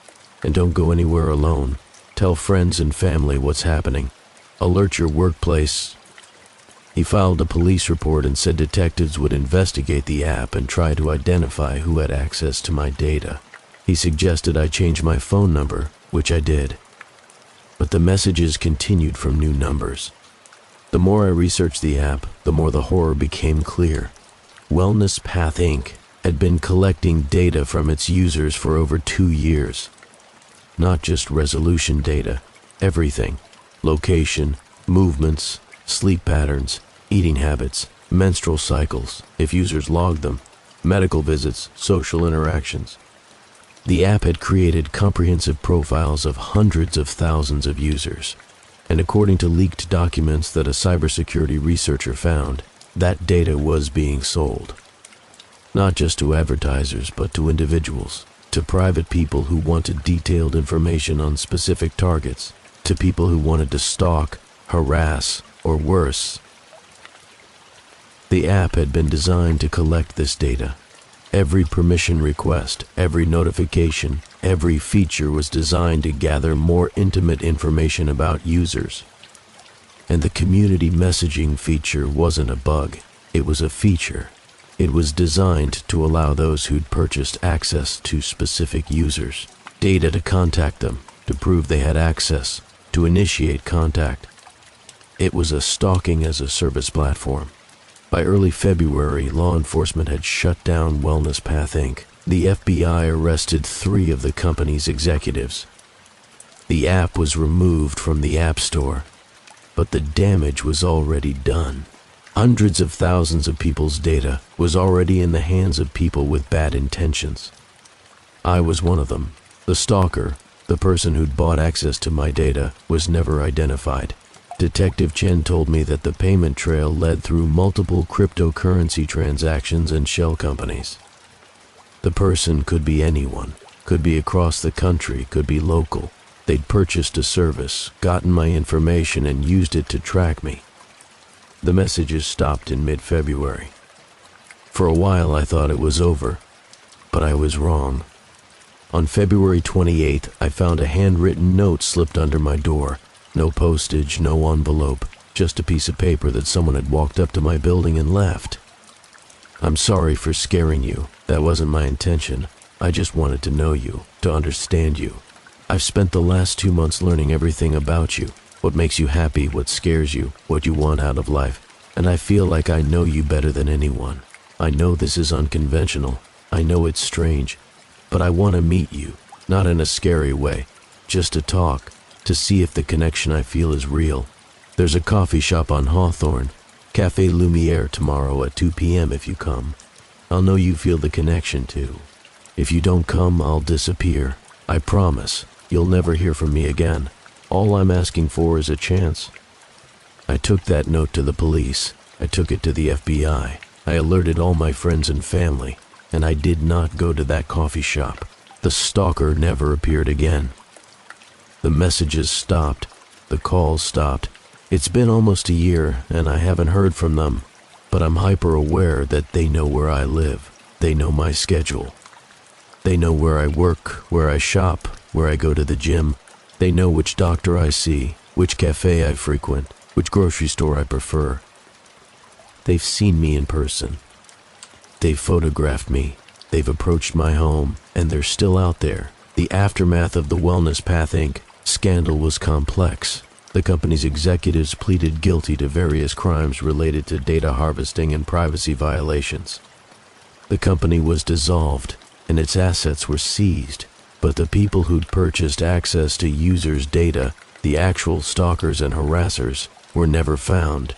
And don't go anywhere alone. Tell friends and family what's happening. Alert your workplace." He filed a police report and said detectives would investigate the app and try to identify who had access to my data. He suggested I change my phone number, which I did. But the messages continued from new numbers. The more I researched the app, the more the horror became clear. Wellness Path Inc. had been collecting data from its users for over 2 years. Not just resolution data, everything. Location, movements, sleep patterns, eating habits, menstrual cycles, if users logged them, medical visits, social interactions. The app had created comprehensive profiles of hundreds of thousands of users, and according to leaked documents that a cybersecurity researcher found, that data was being sold. Not just to advertisers, but to individuals, to private people who wanted detailed information on specific targets, to people who wanted to stalk, harass, or worse. The app had been designed to collect this data. Every permission request, every notification, every feature was designed to gather more intimate information about users. And the community messaging feature wasn't a bug, it was a feature. It was designed to allow those who'd purchased access to specific users, data to contact them, to prove they had access, to initiate contact. It was a stalking as a service platform. By early February, law enforcement had shut down Wellness Path Inc. The FBI arrested 3 of the company's executives. The app was removed from the App Store, but the damage was already done. Hundreds of thousands of people's data was already in the hands of people with bad intentions. I was one of them. The stalker, the person who'd bought access to my data, was never identified. Detective Chen told me that the payment trail led through multiple cryptocurrency transactions and shell companies. The person could be anyone, could be across the country, could be local. They'd purchased a service, gotten my information, and used it to track me. The messages stopped in mid-February. For a while I thought it was over, but I was wrong. On February 28th, I found a handwritten note slipped under my door. No postage, no envelope, just a piece of paper that someone had walked up to my building and left. "I'm sorry for scaring you. That wasn't my intention. I just wanted to know you, to understand you. I've spent the last 2 months learning everything about you, what makes you happy, what scares you, what you want out of life, and I feel like I know you better than anyone. I know this is unconventional. I know it's strange, but I want to meet you, not in a scary way, just to talk, to see if the connection I feel is real. There's a coffee shop on Hawthorne, Café Lumière, tomorrow at 2 p.m. if you come. I'll know you feel the connection too. If you don't come, I'll disappear. I promise, you'll never hear from me again. All I'm asking for is a chance." I took that note to the police. I took it to the FBI. I alerted all my friends and family, and I did not go to that coffee shop. The stalker never appeared again. The messages stopped. The calls stopped. It's been almost a year, and I haven't heard from them, but I'm hyper-aware that they know where I live. They know my schedule. They know where I work, where I shop, where I go to the gym. They know which doctor I see, which cafe I frequent, which grocery store I prefer. They've seen me in person. They've photographed me. They've approached my home, and they're still out there. The aftermath of the Wellness Path Inc. scandal was complex. The company's executives pleaded guilty to various crimes related to data harvesting and privacy violations. The company was dissolved and its assets were seized, but the people who'd purchased access to users' data, the actual stalkers and harassers, were never found.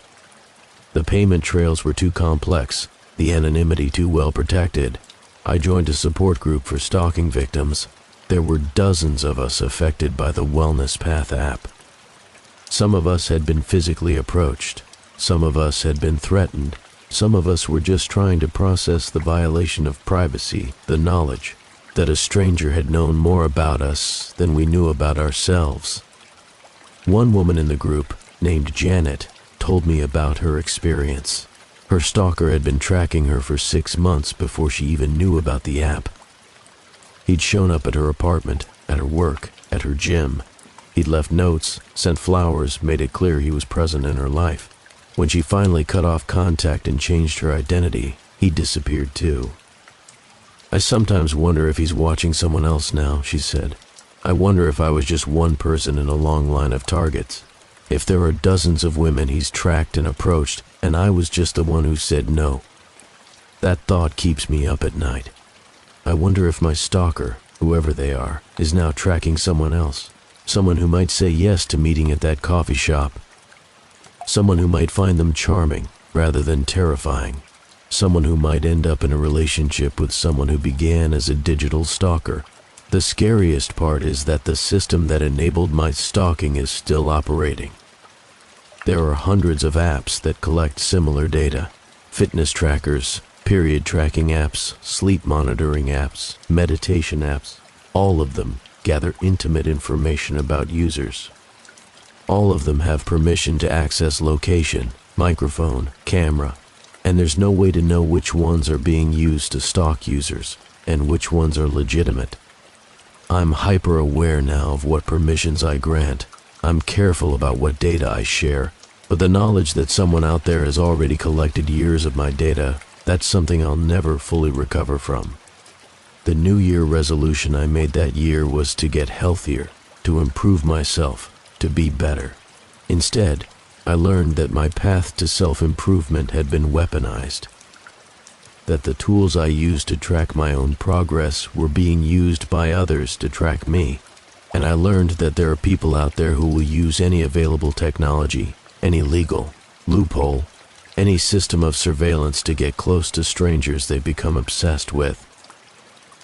The payment trails were too complex, the anonymity too well protected. I joined a support group for stalking victims. There were dozens of us affected by the Wellness Path app. Some of us had been physically approached. Some of us had been threatened. Some of us were just trying to process the violation of privacy, the knowledge that a stranger had known more about us than we knew about ourselves. One woman in the group, named Janet, told me about her experience. Her stalker had been tracking her for 6 months before she even knew about the app. He'd shown up at her apartment, at her work, at her gym. He'd left notes, sent flowers, made it clear he was present in her life. When she finally cut off contact and changed her identity, he disappeared too. I sometimes wonder if he's watching someone else now, she said. I wonder if I was just one person in a long line of targets. If there are dozens of women he's tracked and approached, and I was just the one who said no. That thought keeps me up at night. I wonder if my stalker, whoever they are, is now tracking someone else. Someone who might say yes to meeting at that coffee shop. Someone who might find them charming rather than terrifying. Someone who might end up in a relationship with someone who began as a digital stalker. The scariest part is that the system that enabled my stalking is still operating. There are hundreds of apps that collect similar data. Fitness trackers, period tracking apps, sleep monitoring apps, meditation apps. All of them gather intimate information about users. All of them have permission to access location, microphone, camera, and there's no way to know which ones are being used to stalk users and which ones are legitimate. I'm hyper-aware now of what permissions I grant. I'm careful about what data I share, but the knowledge that someone out there has already collected years of my data, that's something I'll never fully recover from. The New Year resolution I made that year was to get healthier, to improve myself, to be better. Instead, I learned that my path to self-improvement had been weaponized. That the tools I used to track my own progress were being used by others to track me. And I learned that there are people out there who will use any available technology, any legal loophole, any system of surveillance to get close to strangers they've become obsessed with.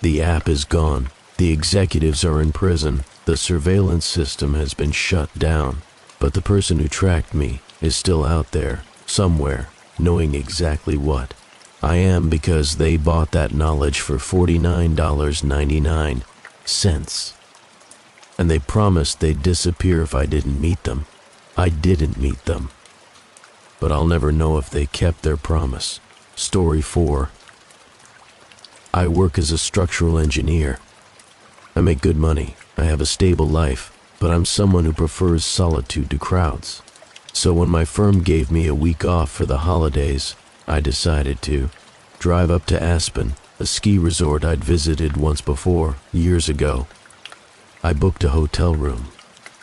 The app is gone. The executives are in prison. The surveillance system has been shut down. But the person who tracked me is still out there, somewhere, knowing exactly what I am because they bought that knowledge for $49.99. And they promised they'd disappear if I didn't meet them. I didn't meet them. But I'll never know if they kept their promise. Story 4. I work as a structural engineer. I make good money. I have a stable life, but I'm someone who prefers solitude to crowds. So when my firm gave me a week off for the holidays, I decided to drive up to Aspen, a ski resort I'd visited once before, years ago. I booked a hotel room,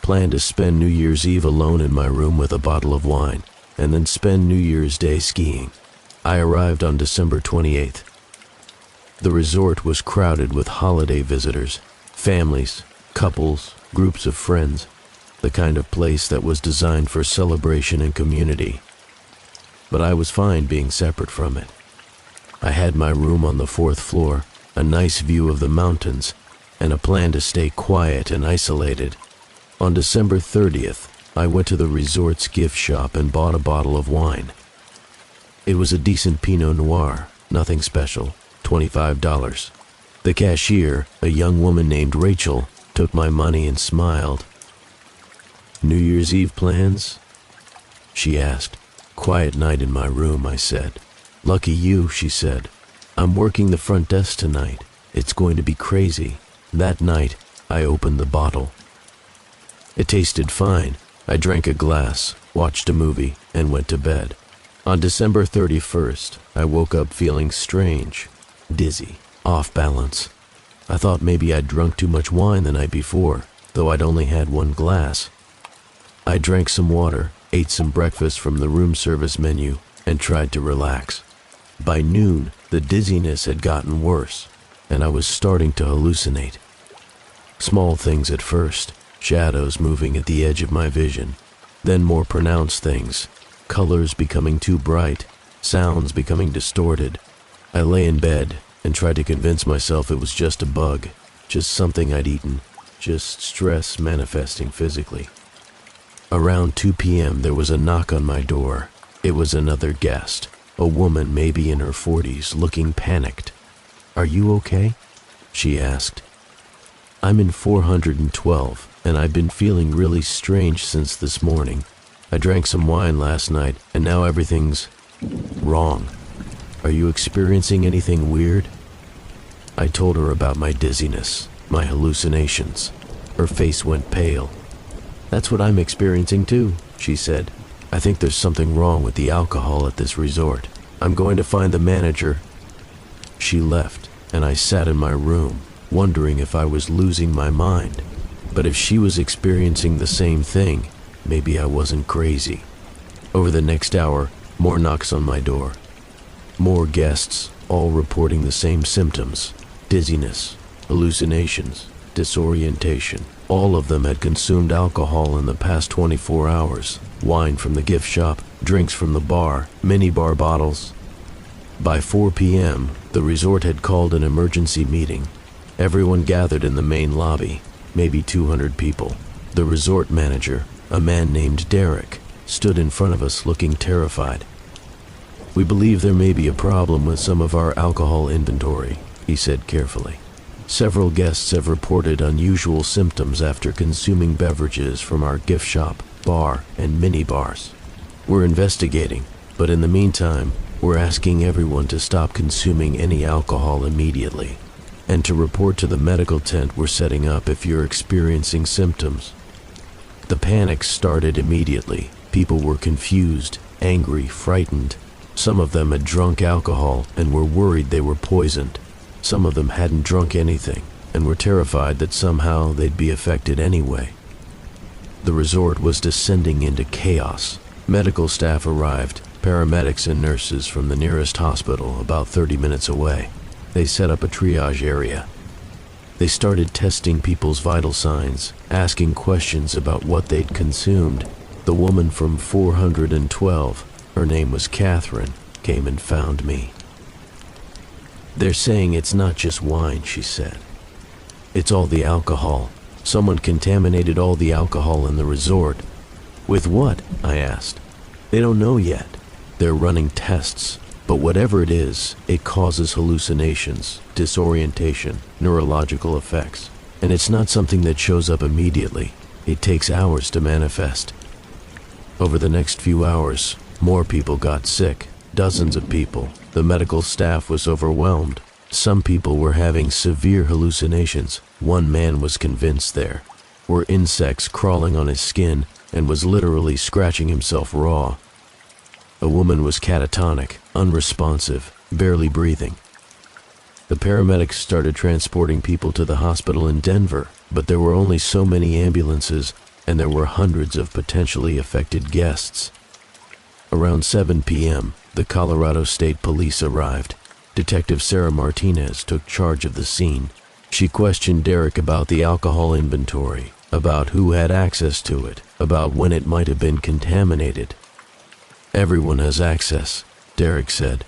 planned to spend New Year's Eve alone in my room with a bottle of wine, and then spend New Year's Day skiing. I arrived on December 28th. The resort was crowded with holiday visitors, families, couples, groups of friends, the kind of place that was designed for celebration and community. But I was fine being separate from it. I had my room on the 4th floor, a nice view of the mountains, and a plan to stay quiet and isolated. On December 30th, I went to the resort's gift shop and bought a bottle of wine. It was a decent Pinot Noir, nothing special, $25. The cashier, a young woman named Rachel, took my money and smiled. "New Year's Eve plans?" she asked. "Quiet night in my room," I said. "Lucky you," she said. "I'm working the front desk tonight. It's going to be crazy." That night, I opened the bottle. It tasted fine. I drank a glass, watched a movie, and went to bed. On December 31st, I woke up feeling strange, dizzy, off balance. I thought maybe I'd drunk too much wine the night before, though I'd only had one glass. I drank some water, ate some breakfast from the room service menu, and tried to relax. By noon, the dizziness had gotten worse, and I was starting to hallucinate. Small things at first, shadows moving at the edge of my vision, then more pronounced things, colors becoming too bright, sounds becoming distorted. I lay in bed and tried to convince myself it was just a bug, just something I'd eaten, just stress manifesting physically. Around 2 p.m. there was a knock on my door. It was another guest, a woman maybe in her 40s, looking panicked. "Are you okay?" she asked. "I'm in 412, and I've been feeling really strange since this morning. I drank some wine last night, and now everything's wrong. Are you experiencing anything weird?" I told her about my dizziness, my hallucinations. Her face went pale. "That's what I'm experiencing too," she said. "I think there's something wrong with the alcohol at this resort. I'm going to find the manager." She left, and I sat in my room, wondering if I was losing my mind. But if she was experiencing the same thing, maybe I wasn't crazy. Over the next hour, more knocks on my door. More guests, all reporting the same symptoms: dizziness, hallucinations, disorientation. All of them had consumed alcohol in the past 24 hours. Wine from the gift shop, drinks from the bar, minibar bottles. By 4 p.m., the resort had called an emergency meeting. Everyone gathered in the main lobby, maybe 200 people. The resort manager, a man named Derek, stood in front of us looking terrified. "We believe there may be a problem with some of our alcohol inventory," he said carefully. "Several guests have reported unusual symptoms after consuming beverages from our gift shop, bar, and mini bars. We're investigating, but in the meantime, we're asking everyone to stop consuming any alcohol immediately, and to report to the medical tent we're setting up if you're experiencing symptoms." The panic started immediately. People were confused, angry, frightened. Some of them had drunk alcohol and were worried they were poisoned. Some of them hadn't drunk anything and were terrified that somehow they'd be affected anyway. The resort was descending into chaos. Medical staff arrived, paramedics and nurses from the nearest hospital about 30 minutes away. They set up a triage area. They started testing people's vital signs, asking questions about what they'd consumed. The woman from 412, her name was Catherine, came and found me. "They're saying it's not just wine," she said. "It's all the alcohol. Someone contaminated all the alcohol in the resort." "With what?" I asked. "They don't know yet. They're running tests, but whatever it is, it causes hallucinations, disorientation, neurological effects. And it's not something that shows up immediately. It takes hours to manifest." Over the next few hours, more people got sick, dozens of people. The medical staff was overwhelmed. Some people were having severe hallucinations. One man was convinced there were insects crawling on his skin and was literally scratching himself raw. A woman was catatonic, unresponsive, barely breathing. The paramedics started transporting people to the hospital in Denver, but there were only so many ambulances, and there were hundreds of potentially affected guests. Around 7 p.m., the Colorado State Police arrived. Detective Sarah Martinez took charge of the scene. She questioned Derek about the alcohol inventory, about who had access to it, about when it might have been contaminated. "Everyone has access," Derek said.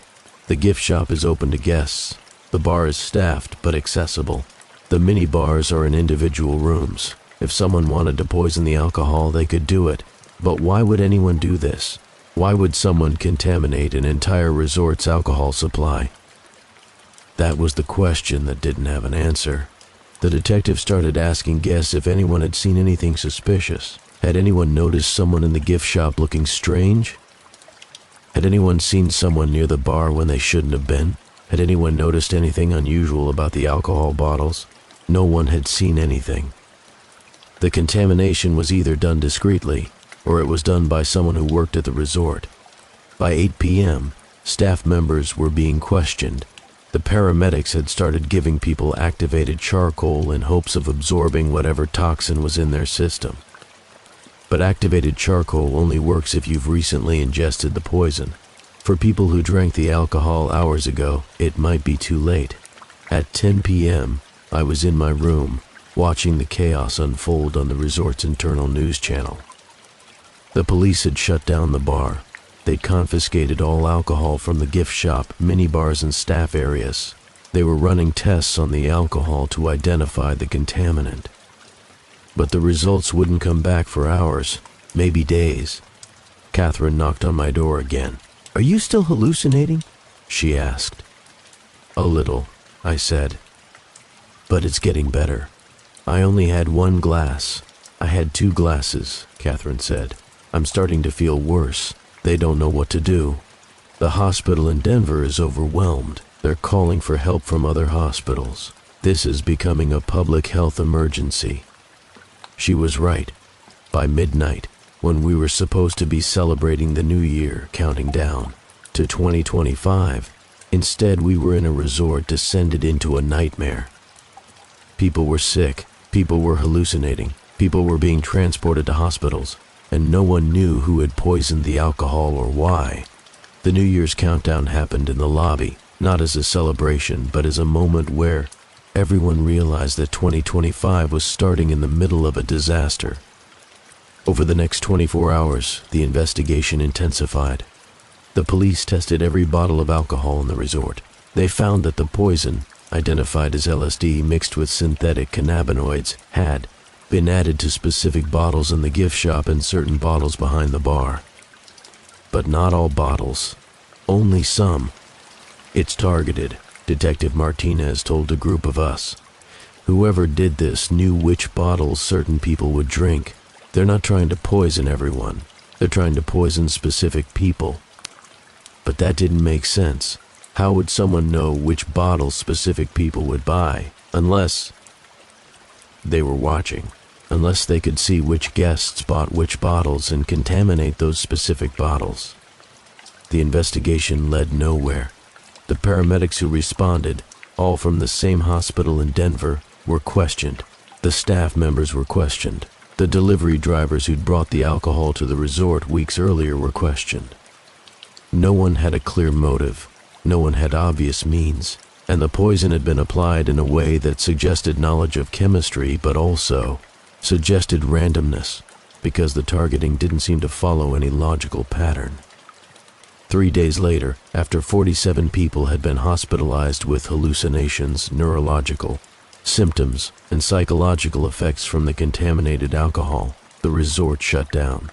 "The gift shop is open to guests. The bar is staffed but accessible. The mini bars are in individual rooms. If someone wanted to poison the alcohol, they could do it. But why would anyone do this? Why would someone contaminate an entire resort's alcohol supply?" That was the question that didn't have an answer. The detective started asking guests if anyone had seen anything suspicious. Had anyone noticed someone in the gift shop looking strange? Had anyone seen someone near the bar when they shouldn't have been? Had anyone noticed anything unusual about the alcohol bottles? No one had seen anything. The contamination was either done discreetly, or it was done by someone who worked at the resort. By 8 p.m., staff members were being questioned. The paramedics had started giving people activated charcoal in hopes of absorbing whatever toxin was in their system. But activated charcoal only works if you've recently ingested the poison. For people who drank the alcohol hours ago, it might be too late. At 10 p.m., I was in my room, watching the chaos unfold on the resort's internal news channel. The police had shut down the bar. They'd confiscated all alcohol from the gift shop, minibars, and staff areas. They were running tests on the alcohol to identify the contaminant. But the results wouldn't come back for hours, maybe days. Catherine knocked on my door again. "Are you still hallucinating?" she asked. "A little," I said. "But it's getting better. I only had one glass. I had 2 glasses," Catherine said. "I'm starting to feel worse. They don't know what to do. The hospital in Denver is overwhelmed. They're calling for help from other hospitals. This is becoming a public health emergency." She was right. By midnight, when we were supposed to be celebrating the new year, counting down to 2025, instead we were in a resort descended into a nightmare. People were sick, people were hallucinating, people were being transported to hospitals, and no one knew who had poisoned the alcohol or why. The New Year's countdown happened in the lobby, not as a celebration, but as a moment where everyone realized that 2025 was starting in the middle of a disaster. Over the next 24 hours, the investigation intensified. The police tested every bottle of alcohol in the resort. They found that the poison, identified as LSD mixed with synthetic cannabinoids, had been added to specific bottles in the gift shop and certain bottles behind the bar. But not all bottles, only some. "It's targeted," Detective Martinez told a group of us. "Whoever did this knew which bottles certain people would drink. They're not trying to poison everyone. They're trying to poison specific people." But that didn't make sense. How would someone know which bottles specific people would buy, unless they were watching? Unless they could see which guests bought which bottles and contaminate those specific bottles. The investigation led nowhere. The paramedics who responded, all from the same hospital in Denver, were questioned. The staff members were questioned. The delivery drivers who'd brought the alcohol to the resort weeks earlier were questioned. No one had a clear motive. No one had obvious means. And the poison had been applied in a way that suggested knowledge of chemistry, but also suggested randomness, because the targeting didn't seem to follow any logical pattern. 3 days later, after 47 people had been hospitalized with hallucinations, neurological symptoms, and psychological effects from the contaminated alcohol, the resort shut down.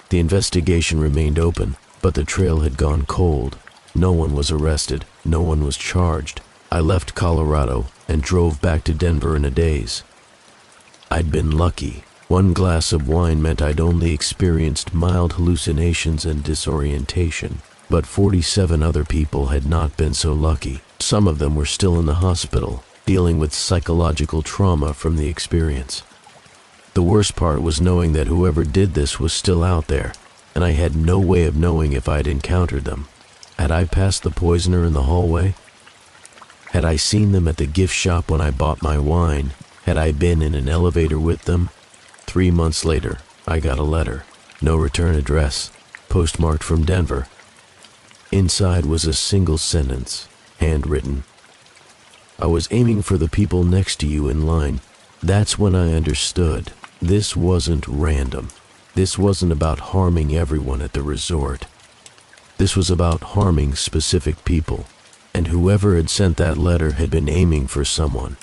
The investigation remained open, but the trail had gone cold. No one was arrested. No one was charged. I left Colorado and drove back to Denver in a daze. I'd been lucky. 1 glass of wine meant I'd only experienced mild hallucinations and disorientation, but 47 other people had not been so lucky. Some of them were still in the hospital, dealing with psychological trauma from the experience. The worst part was knowing that whoever did this was still out there, and I had no way of knowing if I'd encountered them. Had I passed the poisoner in the hallway? Had I seen them at the gift shop when I bought my wine? Had I been in an elevator with them? 3 months later, I got a letter. No return address, postmarked from Denver. Inside was a single sentence, handwritten. "I was aiming for the people next to you in line. That's when I understood. This wasn't random. This wasn't about harming everyone at the resort. This was about harming specific people, and whoever had sent that letter had been aiming for someone,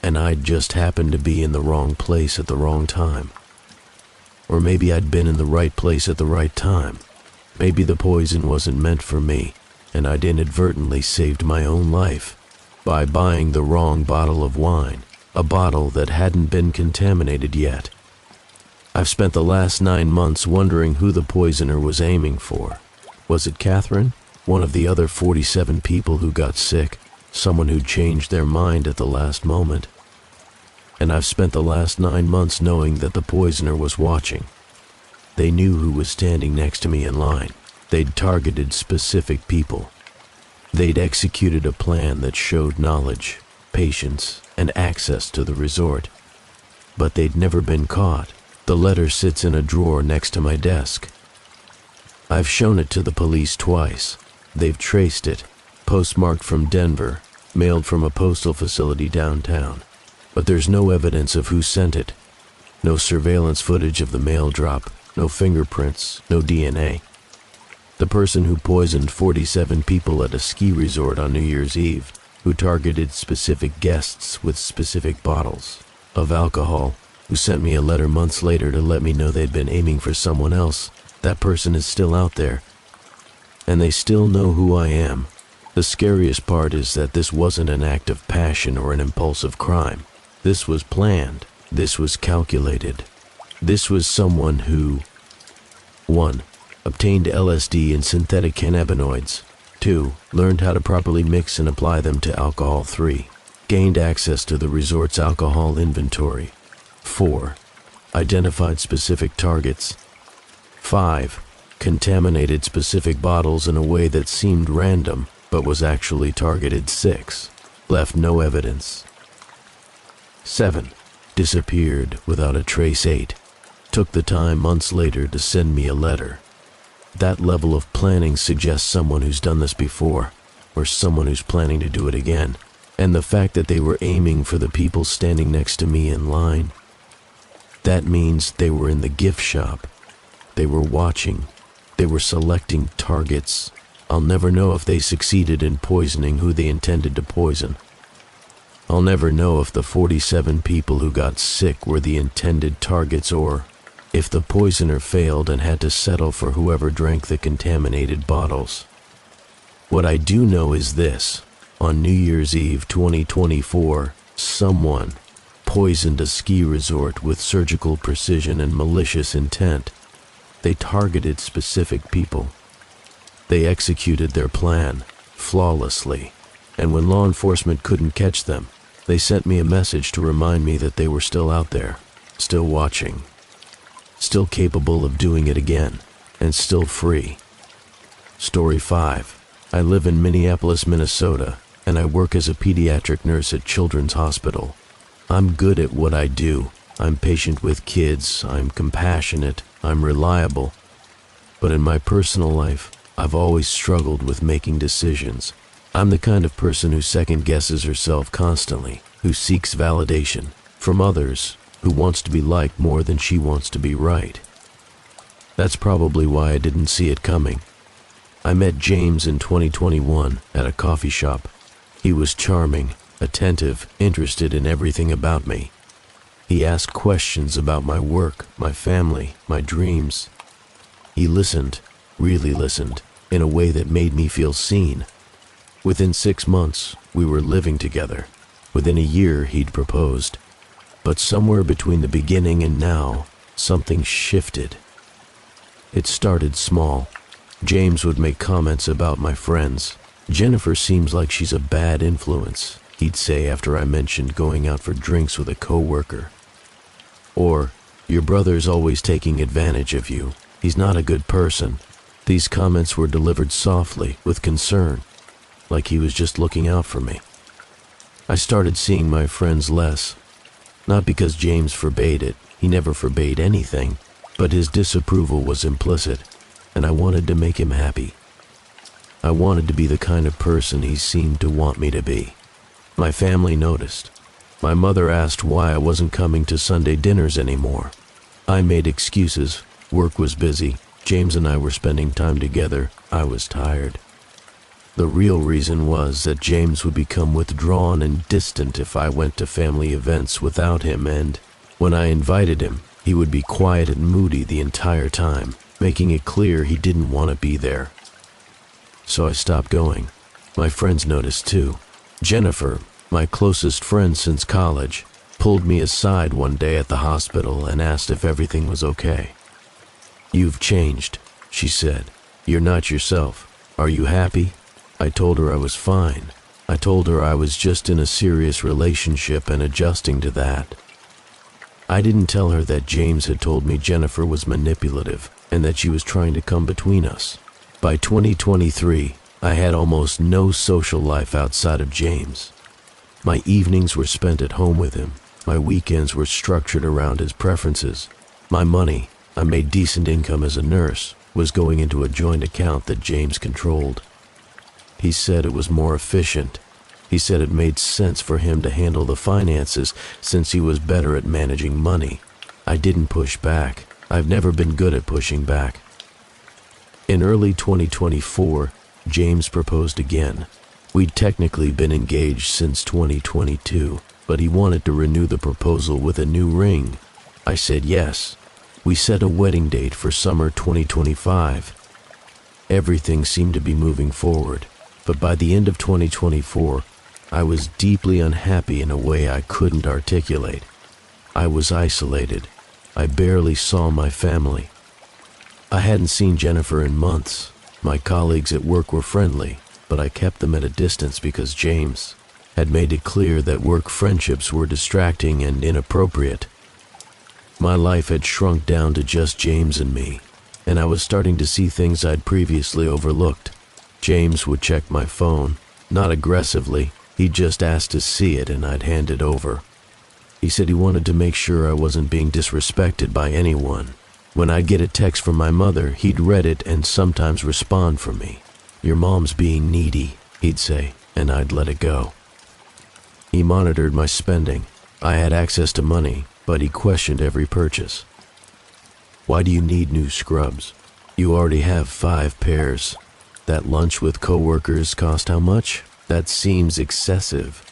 and I'd just happened to be in the wrong place at the wrong time. Or maybe I'd been in the right place at the right time. Maybe the poison wasn't meant for me, and I'd inadvertently saved my own life by buying the wrong bottle of wine, a bottle that hadn't been contaminated yet. I've spent the last 9 months wondering who the poisoner was aiming for. Was it Catherine, one of the other 47 people who got sick, someone who changed their mind at the last moment? And I've spent the last 9 months knowing that the poisoner was watching. They knew who was standing next to me in line. They'd targeted specific people. They'd executed a plan that showed knowledge, patience, and access to the resort. But they'd never been caught. The letter sits in a drawer next to my desk. I've shown it to the police twice. They've traced it, postmarked from Denver, mailed from a postal facility downtown. But there's no evidence of who sent it. No surveillance footage of the mail drop, no fingerprints, no DNA. The person who poisoned 47 people at a ski resort on New Year's Eve, who targeted specific guests with specific bottles of alcohol, who sent me a letter months later to let me know they'd been aiming for someone else, that person is still out there. And they still know who I am. The scariest part is that this wasn't an act of passion or an impulsive crime. This was planned. This was calculated. This was someone who 1. Obtained LSD and synthetic cannabinoids. 2. Learned how to properly mix and apply them to alcohol. 3. Gained access to the resort's alcohol inventory. 4. Identified specific targets. 5. Contaminated specific bottles in a way that seemed random, but was actually targeted. 6. Left no evidence. 7. Disappeared without a trace. 8. Took the time months later to send me a letter. That level of planning suggests someone who's done this before, or someone who's planning to do it again. And the fact that they were aiming for the people standing next to me in line, that means they were in the gift shop. They were watching. They were selecting targets. I'll never know if they succeeded in poisoning who they intended to poison. I'll never know if the 47 people who got sick were the intended targets, or if the poisoner failed and had to settle for whoever drank the contaminated bottles. What I do know is this: on New Year's Eve 2024, someone poisoned a ski resort with surgical precision and malicious intent. They targeted specific people. They executed their plan flawlessly, and when law enforcement couldn't catch them, they sent me a message to remind me that they were still out there, still watching, still capable of doing it again, and still free. Story 5. I live in Minneapolis, Minnesota, and I work as a pediatric nurse at Children's Hospital. I'm good at what I do. I'm patient with kids, I'm compassionate, I'm reliable. But in my personal life, I've always struggled with making decisions. I'm the kind of person who second guesses herself constantly, who seeks validation from others, who wants to be liked more than she wants to be right. That's probably why I didn't see it coming. I met James in 2021 at a coffee shop. He was charming, attentive, interested in everything about me. He asked questions about my work, my family, my dreams. He listened, really listened, in a way that made me feel seen. Within 6 months, we were living together. Within a year, he'd proposed. But somewhere between the beginning and now, something shifted. It started small. James would make comments about my friends. "Jennifer seems like she's a bad influence," he'd say after I mentioned going out for drinks with a coworker. Or, "Your brother's always taking advantage of you. He's not a good person." These comments were delivered softly, with concern, like he was just looking out for me. I started seeing my friends less, not because James forbade it. He never forbade anything, but his disapproval was implicit, and I wanted to make him happy. I wanted to be the kind of person he seemed to want me to be. My family noticed. My mother asked why I wasn't coming to Sunday dinners anymore. I made excuses. Work was busy. James and I were spending time together. I was tired. The real reason was that James would become withdrawn and distant if I went to family events without him, and when I invited him, he would be quiet and moody the entire time, making it clear he didn't want to be there. So I stopped going. My friends noticed too. Jennifer, my closest friend since college, pulled me aside one day at the hospital and asked if everything was okay. "You've changed," she said. "You're not yourself. Are you happy?" I told her I was fine. I told her I was just in a serious relationship and adjusting to that. I didn't tell her that James had told me Jennifer was manipulative and that she was trying to come between us. By 2023, I had almost no social life outside of James. My evenings were spent at home with him. My weekends were structured around his preferences. My money, I made decent income as a nurse, was going into a joint account that James controlled. He said it was more efficient. He said it made sense for him to handle the finances since he was better at managing money. I didn't push back. I've never been good at pushing back. In early 2024, James proposed again. We'd technically been engaged since 2022, but he wanted to renew the proposal with a new ring. I said yes. We set a wedding date for summer 2025. Everything seemed to be moving forward, but by the end of 2024, I was deeply unhappy in a way I couldn't articulate. I was isolated. I barely saw my family. I hadn't seen Jennifer in months. My colleagues at work were friendly, but I kept them at a distance because James had made it clear that work friendships were distracting and inappropriate. My life had shrunk down to just James and me, and I was starting to see things I'd previously overlooked. James would check my phone, not aggressively. He just asked to see it and I'd hand it over. He said he wanted to make sure I wasn't being disrespected by anyone. When I'd get a text from my mother, he'd read it and sometimes respond for me. "Your mom's being needy," he'd say, and I'd let it go. He monitored my spending. I had access to money, but he questioned every purchase. "Why do you need new scrubs? You already have 5 pairs. That lunch with coworkers cost how much? That seems excessive."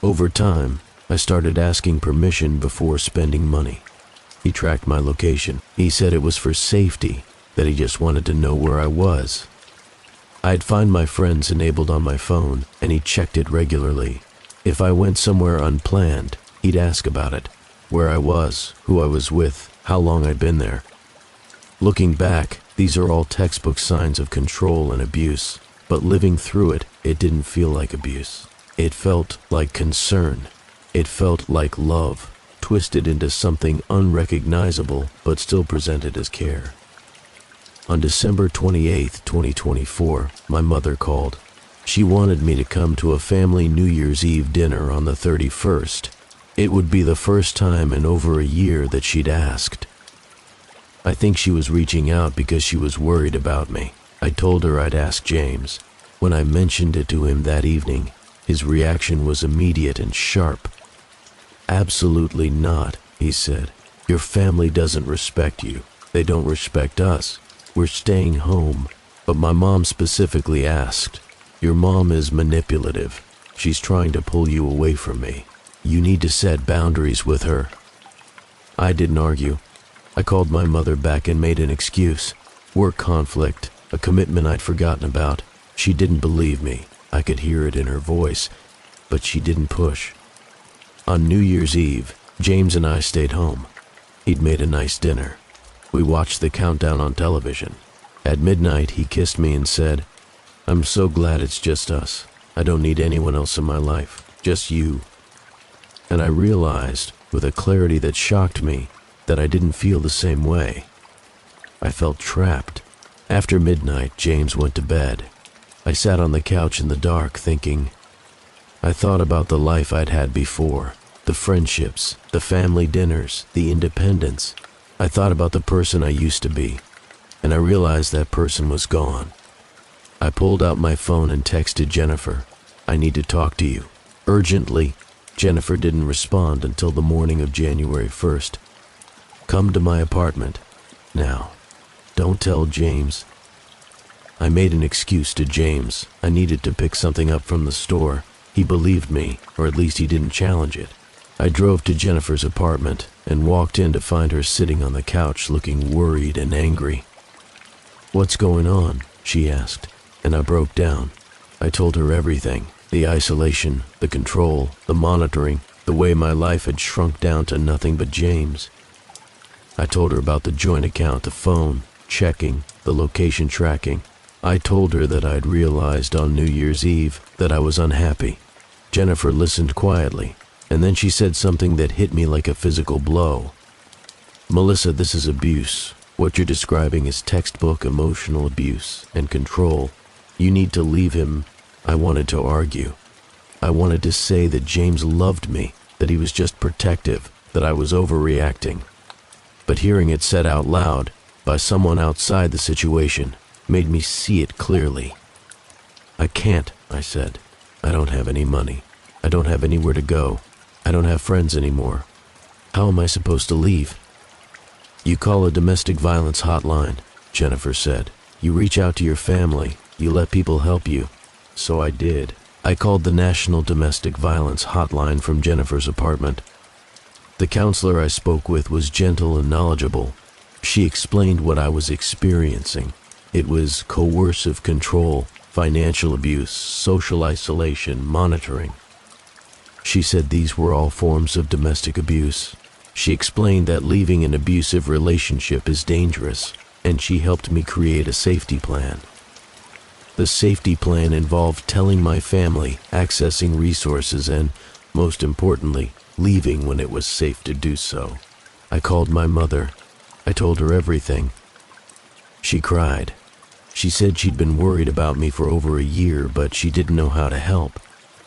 Over time, I started asking permission before spending money. He tracked my location. He said it was for safety, that he just wanted to know where I was. I'd find my friends enabled on my phone, and he checked it regularly. If I went somewhere unplanned, he'd ask about it, where I was, who I was with, how long I'd been there. Looking back, these are all textbook signs of control and abuse, but living through it, it didn't feel like abuse. It felt like concern. It felt like love, twisted into something unrecognizable but still presented as care. On December 28, 2024, my mother called. She wanted me to come to a family New Year's Eve dinner on the 31st. It would be the first time in over a year that she'd asked. I think she was reaching out because she was worried about me. I told her I'd ask James. When I mentioned it to him that evening, his reaction was immediate and sharp. "Absolutely not," he said. "Your family doesn't respect you. They don't respect us. We're staying home." But my mom specifically asked, "Your mom is manipulative. She's trying to pull you away from me. You need to set boundaries with her." I didn't argue. I called my mother back and made an excuse. Work conflict, a commitment I'd forgotten about. She didn't believe me. I could hear it in her voice, but she didn't push. On New Year's Eve, James and I stayed home. He'd made a nice dinner. We watched the countdown on television. At midnight, he kissed me and said, "I'm so glad it's just us. I don't need anyone else in my life, just you." And I realized, with a clarity that shocked me, that I didn't feel the same way. I felt trapped. After midnight, James went to bed. I sat on the couch in the dark thinking. I thought about the life I'd had before, the friendships, the family dinners, the independence. I thought about the person I used to be, and I realized that person was gone. I pulled out my phone and texted Jennifer, "I need to talk to you, urgently." Jennifer didn't respond until the morning of January 1st. "Come to my apartment. Now, don't tell James." I made an excuse to James. I needed to pick something up from the store. He believed me, or at least he didn't challenge it. I drove to Jennifer's apartment and walked in to find her sitting on the couch looking worried and angry. "What's going on?" she asked, and I broke down. I told her everything, the isolation, the control, the monitoring, the way my life had shrunk down to nothing but James. I told her about the joint account, the phone, checking, the location tracking. I told her that I'd realized on New Year's Eve that I was unhappy. Jennifer listened quietly, and then she said something that hit me like a physical blow. "Melissa, this is abuse. What you're describing is textbook emotional abuse and control. You need to leave him." I wanted to argue. I wanted to say that James loved me, that he was just protective, that I was overreacting. But hearing it said out loud, by someone outside the situation, made me see it clearly. "I can't," I said. "I don't have any money. I don't have anywhere to go. I don't have friends anymore. How am I supposed to leave?" "You call a domestic violence hotline," Jennifer said. "You reach out to your family. You let people help you." So I did. I called the National Domestic Violence Hotline from Jennifer's apartment. The counselor I spoke with was gentle and knowledgeable. She explained what I was experiencing. It was coercive control, financial abuse, social isolation, monitoring. She said these were all forms of domestic abuse. She explained that leaving an abusive relationship is dangerous, and she helped me create a safety plan. The safety plan involved telling my family, accessing resources, and, most importantly, leaving when it was safe to do so. I called my mother. I told her everything. She cried. She said she'd been worried about me for over a year, but she didn't know how to help.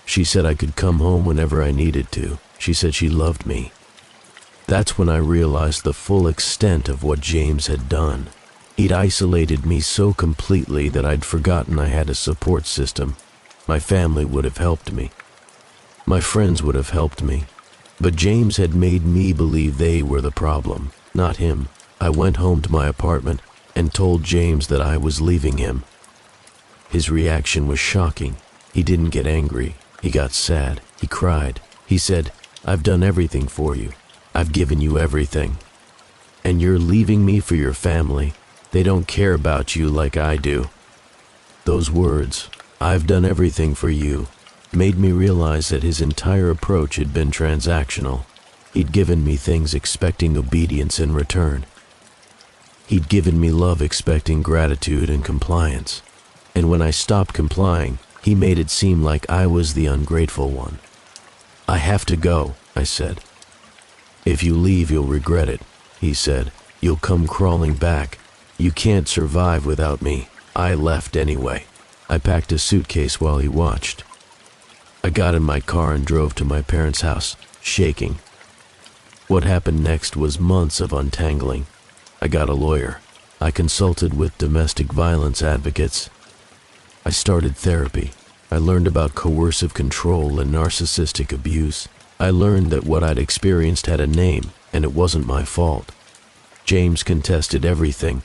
She said I could come home whenever I needed to. She said she loved me. That's when I realized the full extent of what James had done. He'd isolated me so completely that I'd forgotten I had a support system. My family would have helped me. My friends would have helped me. But James had made me believe they were the problem, not him. I went home to my apartment and told James that I was leaving him. His reaction was shocking. He didn't get angry. He got sad. He cried. He said, "I've done everything for you. I've given you everything. And you're leaving me for your family. They don't care about you like I do." Those words, "I've done everything for you," made me realize that his entire approach had been transactional. He'd given me things expecting obedience in return. He'd given me love expecting gratitude and compliance. And when I stopped complying, he made it seem like I was the ungrateful one. "I have to go," I said. "If you leave, you'll regret it," he said. "You'll come crawling back. You can't survive without me." I left anyway. I packed a suitcase while he watched. I got in my car and drove to my parents' house, shaking. What happened next was months of untangling. I got a lawyer. I consulted with domestic violence advocates. I started therapy. I learned about coercive control and narcissistic abuse. I learned that what I'd experienced had a name, and it wasn't my fault. James contested everything.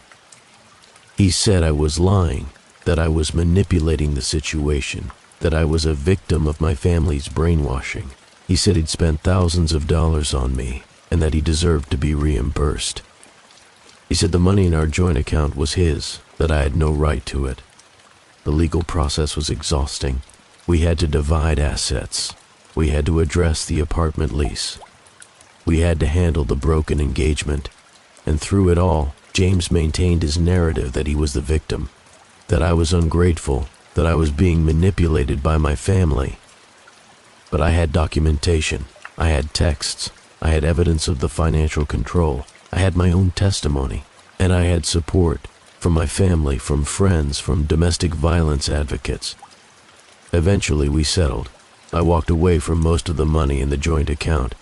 He said I was lying, that I was manipulating the situation, that I was a victim of my family's brainwashing. He said he'd spent thousands of dollars on me, and that he deserved to be reimbursed. He said the money in our joint account was his, that I had no right to it. The legal process was exhausting. We had to divide assets. We had to address the apartment lease. We had to handle the broken engagement. And through it all, James maintained his narrative that he was the victim, that I was ungrateful, that I was being manipulated by my family. But I had documentation. I had texts. I had evidence of the financial control. I had my own testimony. And I had support from my family, from friends, from domestic violence advocates. Eventually, we settled. I walked away from most of the money in the joint account.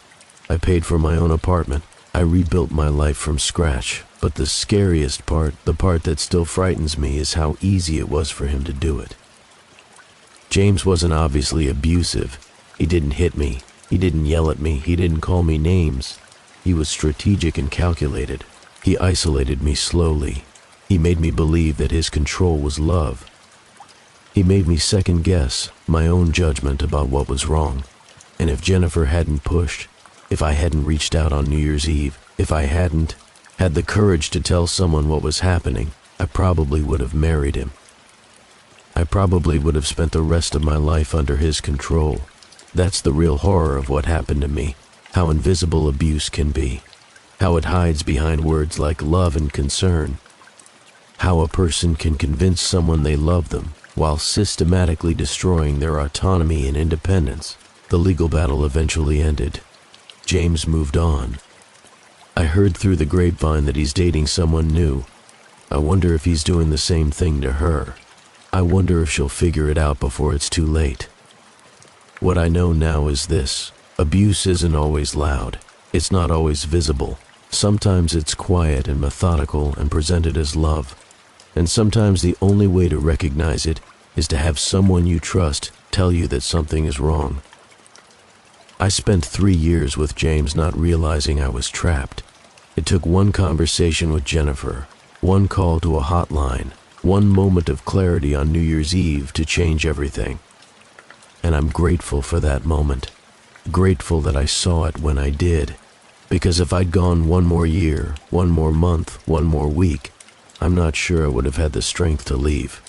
I paid for my own apartment. I rebuilt my life from scratch. But the scariest part, the part that still frightens me, is how easy it was for him to do it. James wasn't obviously abusive. He didn't hit me. He didn't yell at me. He didn't call me names. He was strategic and calculated. He isolated me slowly. He made me believe that his control was love. He made me second-guess my own judgment about what was wrong. And if Jennifer hadn't pushed, if I hadn't reached out on New Year's Eve, if I hadn't had the courage to tell someone what was happening, I probably would have married him. I probably would have spent the rest of my life under his control. That's the real horror of what happened to me, how invisible abuse can be, how it hides behind words like love and concern, how a person can convince someone they love them while systematically destroying their autonomy and independence. The legal battle eventually ended. James moved on. I heard through the grapevine that he's dating someone new. I wonder if he's doing the same thing to her. I wonder if she'll figure it out before it's too late. What I know now is this: abuse isn't always loud. It's not always visible. Sometimes it's quiet and methodical and presented as love, and sometimes the only way to recognize it is to have someone you trust tell you that something is wrong. I spent 3 years with James not realizing I was trapped. It took one conversation with Jennifer, one call to a hotline, one moment of clarity on New Year's Eve to change everything. And I'm grateful for that moment, grateful that I saw it when I did, because if I'd gone one more year, one more month, one more week, I'm not sure I would have had the strength to leave.